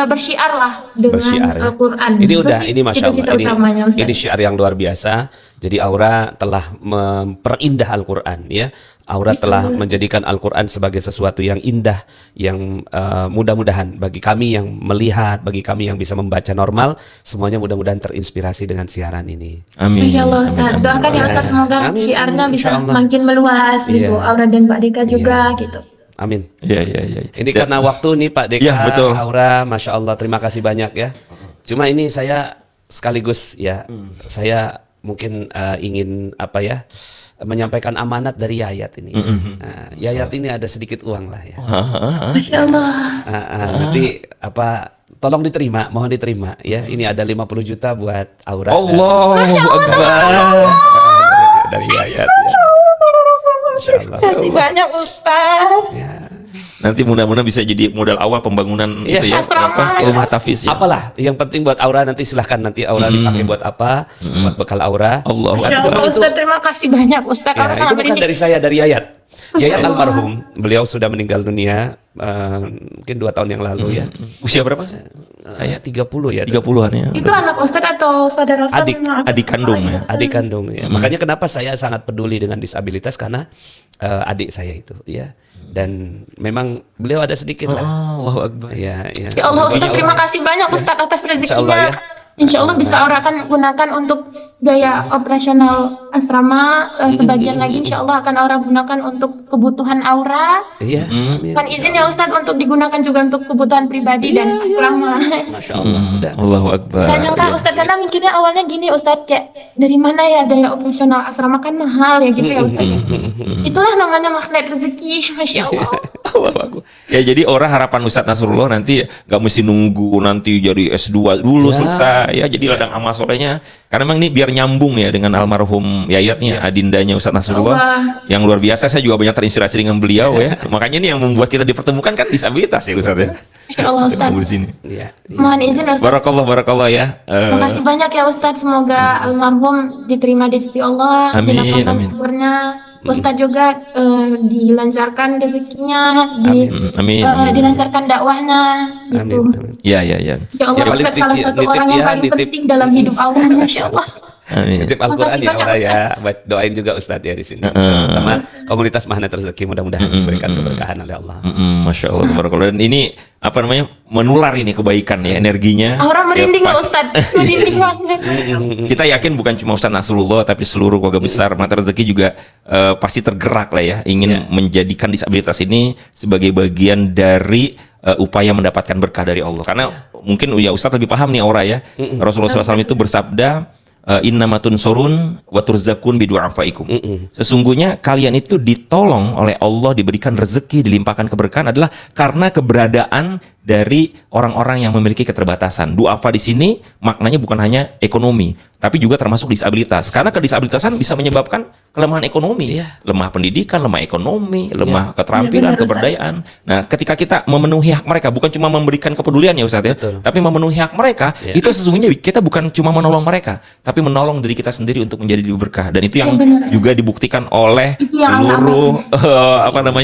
Speaker 3: bersyiar lah dengan
Speaker 1: Bersyiar ya.
Speaker 3: Al-Quran.
Speaker 1: Ini
Speaker 3: Itu
Speaker 1: udah,
Speaker 3: sih
Speaker 1: ini Masya
Speaker 3: cita-cita
Speaker 1: Allah,
Speaker 3: utamanya, Ustadz.
Speaker 1: ini syiar yang luar biasa. Jadi Aura telah memperindah Al-Quran ya. Aura telah menjadikan Al-Quran sebagai sesuatu yang indah, yang mudah-mudahan bagi kami yang melihat, bagi kami yang bisa membaca normal, semuanya mudah-mudahan terinspirasi dengan siaran ini.
Speaker 2: Amin.
Speaker 3: Insya Allah Ustaz, doakan ya Ustaz semoga
Speaker 1: Amin.
Speaker 3: syiarnya bisa
Speaker 1: Insya Allah.
Speaker 3: makin meluas gitu,
Speaker 1: Iya.
Speaker 3: Aura dan Pak Deka juga gitu.
Speaker 1: Amin.
Speaker 2: Iya.
Speaker 1: Ini karena waktu nih Pak Deka,
Speaker 2: Ya, betul.
Speaker 1: Aura, Masya Allah, terima kasih banyak ya. Cuma ini saya sekaligus ya, saya mungkin ingin apa ya, menyampaikan amanat dari Yayat ini. Nah, Yayat ini ada sedikit uang lah ya.
Speaker 3: Masya Allah.
Speaker 1: Nanti apa, tolong diterima, mohon diterima ya. Ini ada 50 juta buat Aura.
Speaker 2: Allahu Akbar.
Speaker 1: Dari Yayat ya. Masya Allah.
Speaker 3: Kasih banyak Ustaz.
Speaker 1: Ya.
Speaker 2: Nanti mudah-mudahan bisa jadi modal awal pembangunan
Speaker 1: Iya.
Speaker 2: itu ya.
Speaker 3: Asrama.
Speaker 2: Rumah Tafiz ya.
Speaker 1: Apalah yang penting buat Aura, nanti silahkan nanti Aura dipakai buat apa, buat bekal Aura.
Speaker 2: Allah.
Speaker 3: Masya Allah Ustaz, terima kasih banyak Ustaz.
Speaker 1: Ya,
Speaker 3: Aura
Speaker 1: itu
Speaker 3: sangat
Speaker 1: bukan
Speaker 3: merinding.
Speaker 1: dari saya, dari Yayat. Yayat almarhum, beliau sudah meninggal dunia mungkin 2 tahun yang lalu ya.
Speaker 2: Usia berapa?
Speaker 1: Ayat 30 ya.
Speaker 2: 30-an ya.
Speaker 3: Itu anak Ustadz atau saudara Ustadz?
Speaker 2: Adik kandung ya.
Speaker 1: Adik kandung ya. Makanya kenapa saya sangat peduli dengan disabilitas karena adik saya itu ya. Dan memang beliau ada sedikit lah.
Speaker 2: Allahu Akbar.
Speaker 1: Ya, ya.
Speaker 3: Ya Allah Ustadz, terima kasih banyak Ustadz atas rezekinya. Insya Allah bisa Aura akan gunakan untuk biaya operasional asrama. Sebagian lagi insya Allah akan Aura gunakan untuk kebutuhan Aura.
Speaker 1: Iya.
Speaker 3: Kan izin ya Ustadz untuk digunakan juga untuk kebutuhan pribadi dan asrama.
Speaker 1: Masya Allah.
Speaker 2: Allahu Akbar.
Speaker 3: Gak nyangka Ustadz, karena mikirnya awalnya gini Ustadz, kayak dari mana ya daya operasional asrama kan mahal ya gitu ya Ustadz. Itulah namanya magnet rezeki, Masya Allah.
Speaker 2: Ya jadi orang harapan Ustadz Nasrullah nanti gak mesti nunggu nanti jadi S2 dulu selesai ya, jadi ladang amal solehnya, karena memang ini biar nyambung ya dengan almarhum yayatnya, adindanya Ustadz Nasrullah yang luar biasa. Saya juga banyak terinspirasi dengan beliau ya, makanya ini yang membuat kita dipertemukan kan disabilitas ya Ustadz ya.
Speaker 3: Masya Allah Ustadz.
Speaker 2: Di sini.
Speaker 3: Mohon izin Ustadz.
Speaker 2: Barakallah ya.
Speaker 3: Makasih banyak ya Ustadz, semoga almarhum diterima di sisi Allah, dilapangkan kuburnya. Ustadz juga dilancarkan rezekinya, dilancarkan dakwahnya gitu.
Speaker 2: Ya.
Speaker 3: Ya Allah, Ustadz salah satu orang yang paling penting dalam hidup Allah, Masya Allah.
Speaker 1: Titip Al-Quran ya Aura ya. Doain juga Ustadz ya di sini. Sama komunitas Magnet Rezeki, mudah-mudahan diberikan keberkahan oleh Allah.
Speaker 2: Masya Allah, tabarakallah. Dan ini apa namanya, menular ini kebaikan ya, energinya.
Speaker 3: Orang merinding ya, Ustadz, merinding banget.
Speaker 2: Kita yakin bukan cuma Ustadz Nasrullah, tapi seluruh keluarga besar Magnet Rezeki juga pasti tergerak lah ya, ingin menjadikan disabilitas ini sebagai bagian dari upaya mendapatkan berkah dari Allah. Karena mungkin ya Ustadz lebih paham nih Aura ya. Rasulullah SAW itu bersabda, innamatun surun wa turzakun bidu'afaikum. Sesungguhnya kalian itu ditolong oleh Allah, diberikan rezeki, dilimpahkan keberkahan adalah karena keberadaan dari orang-orang yang memiliki keterbatasan. Du'afa di sini maknanya bukan hanya ekonomi, tapi juga termasuk disabilitas. Karena kedisabilitasan bisa menyebabkan kelemahan ekonomi, lemah pendidikan, lemah ekonomi, lemah keterampilan, keberdayaan. Nah, ketika kita memenuhi hak mereka, bukan cuma memberikan kepedulian ya Ustadz ya, tapi memenuhi hak mereka, itu sesungguhnya kita bukan cuma menolong mereka, tapi menolong diri kita sendiri untuk menjadi lebih berkah. Dan itu yang juga dibuktikan oleh seluruh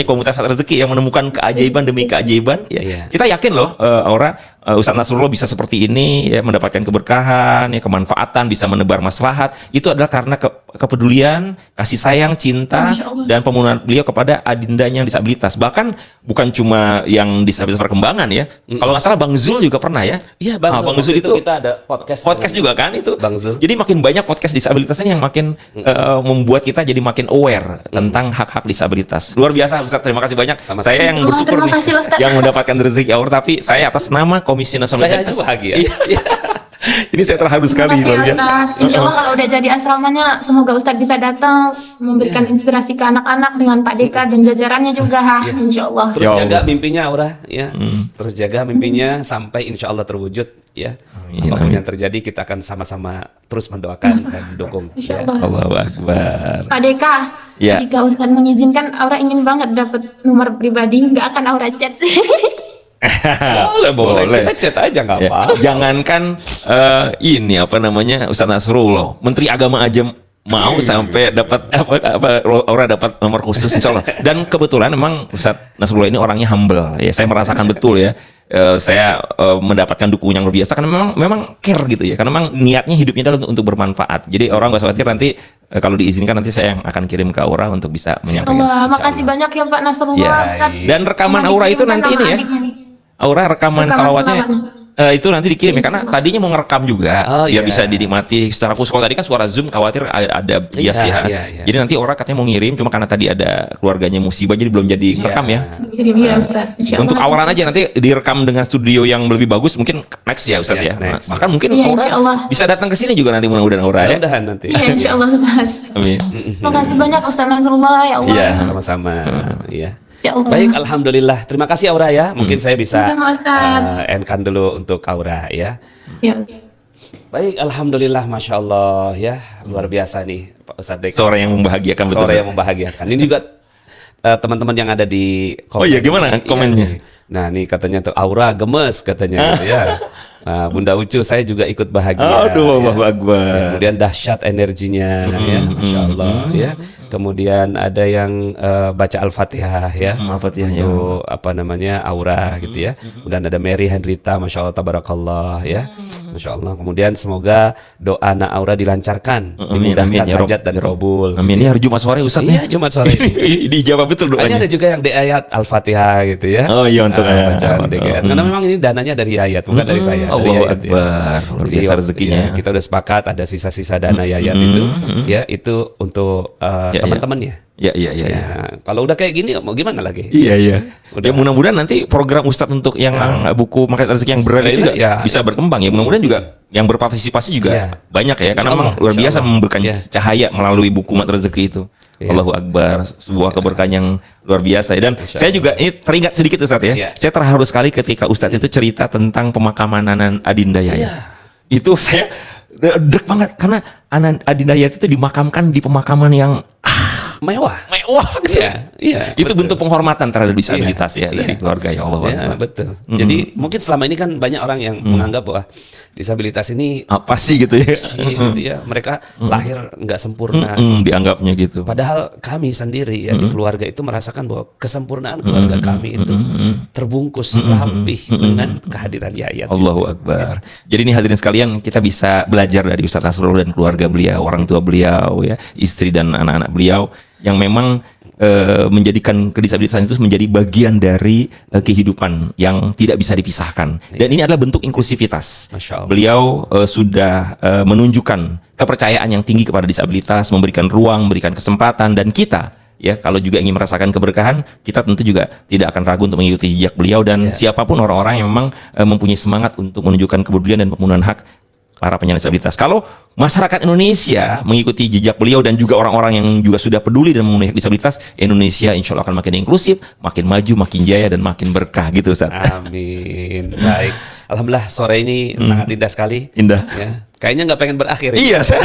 Speaker 2: komunitas rezeki yang menemukan keajaiban demi keajaiban. Kita yakin loh Aura, Ustadz Nasrullah bisa seperti ini ya, mendapatkan keberkahan ya, kemanfaatan, bisa menebar maslahat, itu adalah karena kepedulian, kasih sayang, cinta, dan pemenuhan beliau kepada adindanya yang disabilitas. Bahkan bukan cuma yang disabilitas perkembangan ya. Kalau nggak salah Bang Zul juga pernah ya.
Speaker 1: Iya, Bang Zul itu kita ada podcast
Speaker 2: juga kan itu.
Speaker 1: Bang Zul.
Speaker 2: Jadi makin banyak podcast disabilitas ini yang makin membuat kita jadi makin aware tentang hak-hak disabilitas. Luar biasa Ustadz, terima kasih banyak. Saya yang bersyukur nih yang mendapatkan rezeki Aura, tapi saya atas nama Komisi Nasional
Speaker 1: Disabilitas. Saya bahagia.
Speaker 2: Ini saya terharu sekali.
Speaker 3: Insya Allah kalau udah jadi asramanya, semoga Ustadz bisa datang memberikan inspirasi ke anak-anak dengan Pak Deka dan jajarannya juga. Insya Allah.
Speaker 1: Terus jaga mimpinya Aura ya. Terus jaga mimpinya sampai insya Allah terwujud ya. Apapun yang terjadi kita akan sama-sama terus mendoakan dan mendukung.
Speaker 3: Insya Allah.
Speaker 2: Allahu Akbar.
Speaker 3: Pak Deka, jika Ustadz mengizinkan, Aura ingin banget dapat nomor pribadi, nggak akan Aura chat sih.
Speaker 2: boleh.
Speaker 1: Kita chat aja nggak apa.
Speaker 2: Jangankan ini apa namanya, Ustadz Nasrullah, Menteri Agama aja mau sampai dapat orang dapat nomor khusus insya Allah. Dan kebetulan memang Ustadz Nasrullah ini orangnya humble ya, saya merasakan betul ya. Saya mendapatkan dukungan yang luar biasa karena memang care gitu ya, karena memang niatnya hidupnya adalah untuk bermanfaat. Jadi orang nggak khawatir, nanti kalau diizinkan nanti saya yang akan kirim ke Aura untuk bisa menyampaikan.
Speaker 3: Makasih banyak ya Pak Nasrullah.
Speaker 2: Dan rekaman Aura itu nanti ini ya, Aura rekaman salawatnya itu nanti dikirim ya, karena tadinya mau ngerekam juga biar bisa dinikmati secara khusus. Kalau tadi kan suara Zoom khawatir ada bias ya. Jadi nanti Aura katanya mau ngirim, cuma karena tadi ada keluarganya musibah jadi belum jadi rekam ya. Untuk awalan aja nanti direkam dengan studio yang lebih bagus, mungkin next ya Ustadz ya. Bahkan mungkin Aura bisa datang ke sini juga nanti, mudah-mudahan Aura ya.
Speaker 1: Mudah-mudahan nanti.
Speaker 3: Iya insya Allah Ustadz.
Speaker 2: Amin.
Speaker 3: Makasih banyak Ustadz Nasrullah ya Allah.
Speaker 1: Iya, sama-sama ya. Baik, alhamdulillah. Terima kasih Aura ya. Mungkin saya bisa endkan dulu untuk Aura ya. Baik, alhamdulillah, masya Allah ya, luar biasa nih Pak Ustadz Deka.
Speaker 2: Suara yang membahagiakan betul.
Speaker 1: Suara yang membahagiakan. Ini juga teman-teman yang ada di komen.
Speaker 2: Oh iya, gimana komennya?
Speaker 1: Nah, nih katanya tuh Aura gemes katanya gitu ya. Bunda Ucu saya juga ikut bahagia.
Speaker 2: Aduh, Allahu
Speaker 1: ya.
Speaker 2: Akbar.
Speaker 1: Kemudian dahsyat energinya, ya, Masya Allah, ya. Kemudian ada yang baca Al-Fatihah, ya,
Speaker 2: Al-Fatihahnya.
Speaker 1: untuk apa namanya aura, gitu ya. Kemudian ada Mary Hendrita, Masya Allah, tabarakallah, ya, Masya Allah. Kemudian semoga doa Na Aura dilancarkan, dimudahkan
Speaker 2: ya Rob.
Speaker 1: hajat dan kabul.
Speaker 2: Amin. Ini hari Jumat sore Ustaz.
Speaker 1: Iya, Jumat sore ini.
Speaker 2: Dijawab betul
Speaker 1: Ini
Speaker 2: doanya.
Speaker 1: ada juga yang di ayat Al-Fatihah gitu ya.
Speaker 2: Oh iya, untuk
Speaker 1: bacaan DGN. Karena memang ini dananya dari ayat, bukan dari saya. Dari
Speaker 2: Allahu
Speaker 1: ayat, ya.
Speaker 2: Akbar. Luar
Speaker 1: Jadi,
Speaker 2: biasa rezekinya.
Speaker 1: ya, kita udah sepakat ada sisa-sisa dana ayat itu, ya itu untuk
Speaker 2: Ya,
Speaker 1: teman-temannya.
Speaker 2: Ya.
Speaker 1: Kalau udah kayak gini mau gimana lagi?
Speaker 2: Iya.
Speaker 1: Udah.
Speaker 2: Ya mudah-mudahan nanti program Ustadz untuk yang buku Magnet Rezeki yang berat
Speaker 1: Nah,
Speaker 2: itu juga
Speaker 1: ya.
Speaker 2: bisa berkembang ya. Mudah-mudahan juga yang berpartisipasi juga
Speaker 1: Ya.
Speaker 2: banyak ya. Karena
Speaker 1: Insya
Speaker 2: memang
Speaker 1: Allah,
Speaker 2: luar
Speaker 1: insya
Speaker 2: biasa
Speaker 1: Allah.
Speaker 2: memberikan
Speaker 1: Ya.
Speaker 2: cahaya melalui buku Magnet Rezeki itu.
Speaker 1: Ya.
Speaker 2: Allahu Akbar, sebuah keberkahan yang luar biasa. Dan saya juga ini teringat sedikit Ustadz ya.
Speaker 1: Ya.
Speaker 2: Saya terharu sekali ketika Ustadz itu cerita tentang pemakaman Anan Adinda Yayat.
Speaker 1: Iya.
Speaker 2: Itu saya deg banget karena Anan Adinda Yayat itu dimakamkan di pemakaman yang
Speaker 1: Mewah.
Speaker 2: mewah gitu.
Speaker 1: Iya.
Speaker 2: Itu
Speaker 1: betul.
Speaker 2: bentuk penghormatan terhadap disabilitas ya dari
Speaker 1: Iya.
Speaker 2: keluarga ya Allah.
Speaker 1: Ya, betul. Jadi mungkin selama ini kan banyak orang yang menganggap bahwa disabilitas ini
Speaker 2: Apa sih gitu ya?
Speaker 1: gitu ya, mereka lahir nggak sempurna.
Speaker 2: Dianggapnya gitu.
Speaker 1: Padahal kami sendiri ya di keluarga itu merasakan bahwa kesempurnaan keluarga kami itu terbungkus rapih dengan kehadiran Yayat.
Speaker 2: Allahu Akbar. Jadi ini hadirin sekalian, kita bisa belajar dari Ustaz Nasrullah dan keluarga beliau, orang tua beliau ya, istri dan anak-anak beliau yang memang menjadikan kedisabilitasan itu menjadi bagian dari kehidupan yang tidak bisa dipisahkan. Dan ini adalah bentuk inklusivitas.
Speaker 1: Masya Allah.
Speaker 2: Beliau sudah menunjukkan kepercayaan yang tinggi kepada disabilitas, memberikan ruang, memberikan kesempatan, dan kita ya kalau juga ingin merasakan keberkahan, kita tentu juga tidak akan ragu untuk mengikuti jejak beliau dan siapapun orang-orang yang memang mempunyai semangat untuk menunjukkan kepedulian dan pemenuhan hak para penyandang disabilitas. Kalau masyarakat Indonesia mengikuti jejak beliau dan juga orang-orang yang juga sudah peduli dan memenuhi hak disabilitas, Indonesia insya Allah akan makin inklusif, makin maju, makin jaya, dan makin berkah gitu Ustaz.
Speaker 1: Amin. Baik. Alhamdulillah sore ini sangat indah sekali.
Speaker 2: Indah.
Speaker 1: Ya. Kayaknya nggak pengen berakhir. Ya?
Speaker 2: Iya, saya.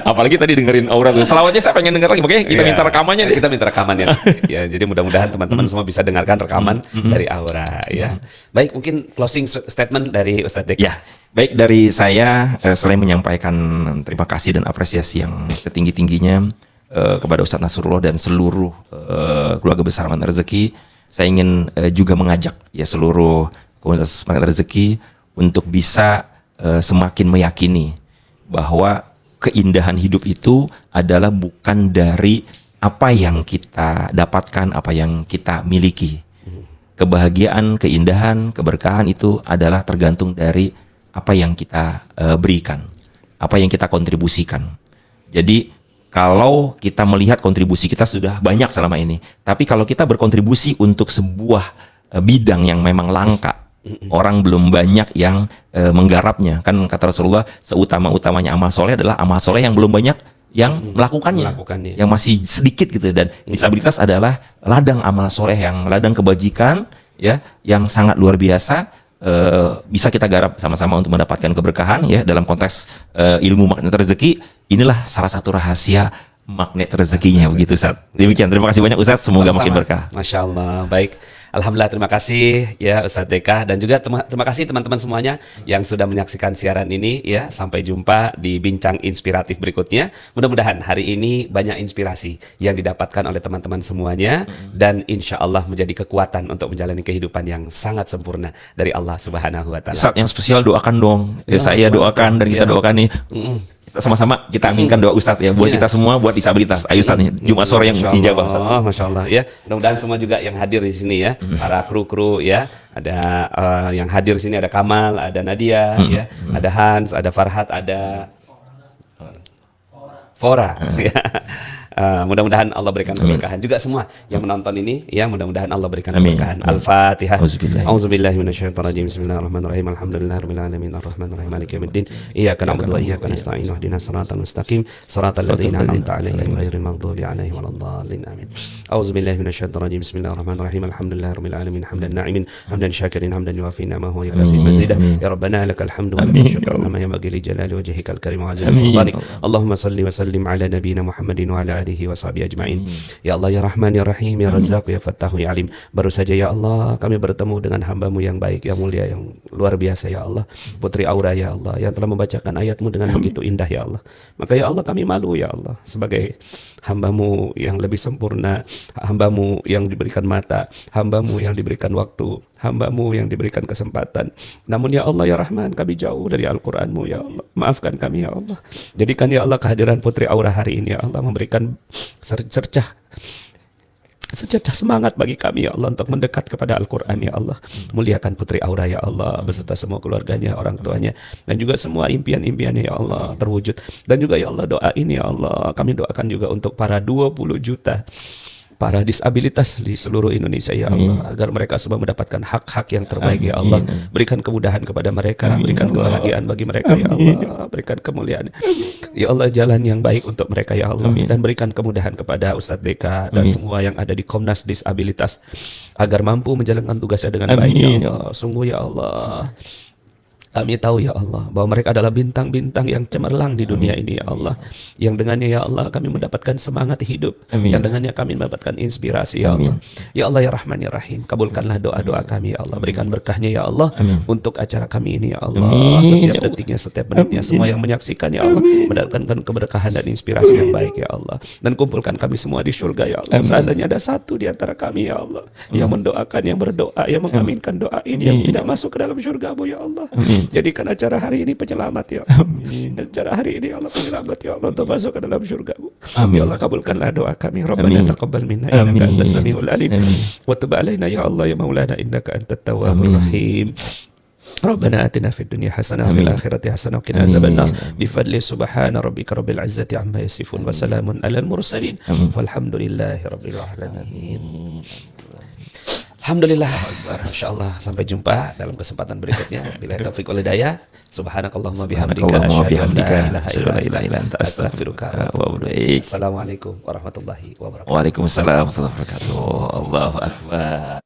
Speaker 2: Apalagi tadi dengerin Aura tuh. Selawatnya saya pengen denger lagi. Makanya kita minta rekamannya deh.
Speaker 1: Kita minta rekamannya. Ya, jadi mudah-mudahan teman-teman semua bisa dengarkan rekaman dari Aura ya. Baik, mungkin closing statement dari Ustadz Dek.
Speaker 2: Ya, baik dari saya selain menyampaikan terima kasih dan apresiasi yang setinggi-tingginya kepada Ustadz Nasrullah dan seluruh keluarga besar Magnet Rezeki, saya ingin juga mengajak ya seluruh komunitas Magnet Rezeki untuk bisa semakin meyakini bahwa keindahan hidup itu adalah bukan dari apa yang kita dapatkan, apa yang kita miliki. Kebahagiaan, keindahan, keberkahan itu adalah tergantung dari apa yang kita berikan, apa yang kita kontribusikan. Jadi kalau kita melihat kontribusi kita sudah banyak selama ini, tapi kalau kita berkontribusi untuk sebuah bidang yang memang langka, orang belum banyak yang menggarapnya. Kan kata Rasulullah, seutama-utamanya amal soleh adalah amal soleh yang belum banyak yang melakukannya, yang masih sedikit gitu. Dan disabilitas adalah ladang amal soleh, yang ladang kebajikan ya, yang sangat luar biasa. Bisa kita garap sama-sama untuk mendapatkan keberkahan ya dalam konteks ilmu magnet rezeki. Inilah salah satu rahasia magnet rezekinya begitu Ustaz. Demikian, terima kasih banyak Ustaz, semoga makin berkah.
Speaker 1: Masya Allah. Baik, alhamdulillah, terima kasih ya Ustadz Deka, dan juga terima kasih teman-teman semuanya yang sudah menyaksikan siaran ini ya. Sampai jumpa di bincang inspiratif berikutnya. Mudah-mudahan hari ini banyak inspirasi yang didapatkan oleh teman-teman semuanya, dan insya Allah menjadi kekuatan untuk menjalani kehidupan yang sangat sempurna dari Allah Subhanahu Wa Taala.
Speaker 2: Ustaz yang spesial doakan dong. Ya, saya doakan dan kita doakan nih. Kita sama-sama kita aminkan doa Ustadz ya buat kita semua, buat disabilitas. Ayo Ustadz nih Jumat sore yang dijabah Ustadz.
Speaker 1: Masya Allah ya. Mudah-mudahan semua juga yang hadir di sini ya, para kru-kru ya. Ada yang hadir di sini, ada Kamal, ada Nadia ya, ada Hans, ada Farhat, ada Fora. Ya. Mudah-mudahan Allah berikan keberkahan juga semua yang menonton ini ya. Mudah-mudahan Allah berikan keberkahan. Al-Fatihah. Auzubillahi minasyaitonirrajim. Bismillahirrahmanirrahim. Alhamdulillahirabbil alamin arrahmanirrahim maliki yaumiddin. Iyyaka na'budu wa iyyaka nasta'in. Ihdinas siratal mustaqim. Shiratal ladzina an'amta 'alaihim ghairil maghdubi 'alaihim waladdallin. Amin. Auzubillahi minasyaitonirrajim. Bismillahirrahmanirrahim. Alhamdulillahirabbil alamin hamdan na'imin hamdan syakirin hamdan yuwafi ni'amahu wa yukafi mazidah. Ya Rabbana lakal hamdu wal syukru kama yanbaghi li jalali wajhikal karim wa 'azimi sultanik. Allahumma shalli wa sallim ala nabiyyina Muhammadin wa ala alihi washabihi ajmain. Ya Allah ya Rahman ya Rahim ya Razzaq ya Fattahu ya Alim. Baru saja ya Allah kami bertemu dengan hamba-Mu yang baik, yang mulia, yang luar biasa ya Allah, Putri Aura ya Allah, yang telah membacakan ayat-Mu dengan begitu indah ya Allah. Maka ya Allah kami malu ya Allah sebagai hamba-Mu yang lebih sempurna, hamba-Mu yang diberikan mata, hamba-Mu yang diberikan waktu, hamba-Mu yang diberikan kesempatan. Namun ya Allah ya Rahman, kami jauh dari Al-Quran-Mu ya Allah. Maafkan kami ya Allah. Jadikan ya Allah kehadiran Putri Aura hari ini ya Allah memberikan secercah semangat bagi kami ya Allah untuk mendekat kepada Al-Quran ya Allah. Muliakan Putri Aura ya Allah beserta semua keluarganya, orang tuanya, dan juga semua impian-impiannya ya Allah terwujud. Dan juga ya Allah doa ini ya Allah kami doakan juga untuk para 20 juta para disabilitas di seluruh Indonesia ya Allah, agar mereka semua mendapatkan hak-hak yang terbaik ya Allah. Berikan kemudahan kepada mereka, berikan kebahagiaan bagi mereka ya Allah, berikan kemuliaan ya Allah, jalan yang baik untuk mereka ya Allah. Dan berikan kemudahan kepada Ustadz Deka dan semua yang ada di Komnas Disabilitas agar mampu menjalankan tugasnya dengan baik ya Allah. Sungguh ya Allah kami tahu ya Allah bahwa mereka adalah bintang-bintang yang cemerlang di dunia ini ya Allah, yang dengannya ya Allah kami mendapatkan semangat hidup, yang dengannya kami mendapatkan inspirasi ya Allah. Ya Allah ya Rahman ya Rahim, kabulkanlah doa-doa kami ya Allah, berikan berkahnya ya Allah untuk acara kami ini ya Allah. Setiap detiknya, setiap menitnya, semua yang menyaksikan ya Allah mendapatkan keberkahan dan inspirasi yang baik ya Allah. Dan kumpulkan kami semua di surga ya Allah. Seandainya ada satu di antara kami ya Allah yang mendoakan, yang berdoa, yang mengaminkan doa ini, yang tidak masuk ke dalam surga-Mu ya Allah, jadikan acara hari ini penyelamat ya Allah. Acara hari ini Allah penyelamat ya Allah untuk masuk ke dalam surga-Mu. Ya Allah kabulkanlah doa kami. Rabbana taqabbal minna innaka antas samiul alim wa tub alaina ya Allah ya maulana innaka antat tawwabur rahim. Rabbana atina fid dunya hasanah wa fil akhirati hasanah wa qina adzabannar. Bifadli subhana rabbika rabbil izzati amma yasifun wa salamun alal mursalin walhamdulillahi rabbil alamin. Alhamdulillah, Masya Allah. Sampai jumpa dalam kesempatan berikutnya. Bila taufiq wal hidayah. Subhanakallahumma bihamdika asyhadu an la ilaha illa anta astaghfiruka wa atubu ilaik. Assalamualaikum warahmatullahi wabarakatuh.
Speaker 2: Waalaikumsalam warahmatullahi wabarakatuh. Allahu akbar.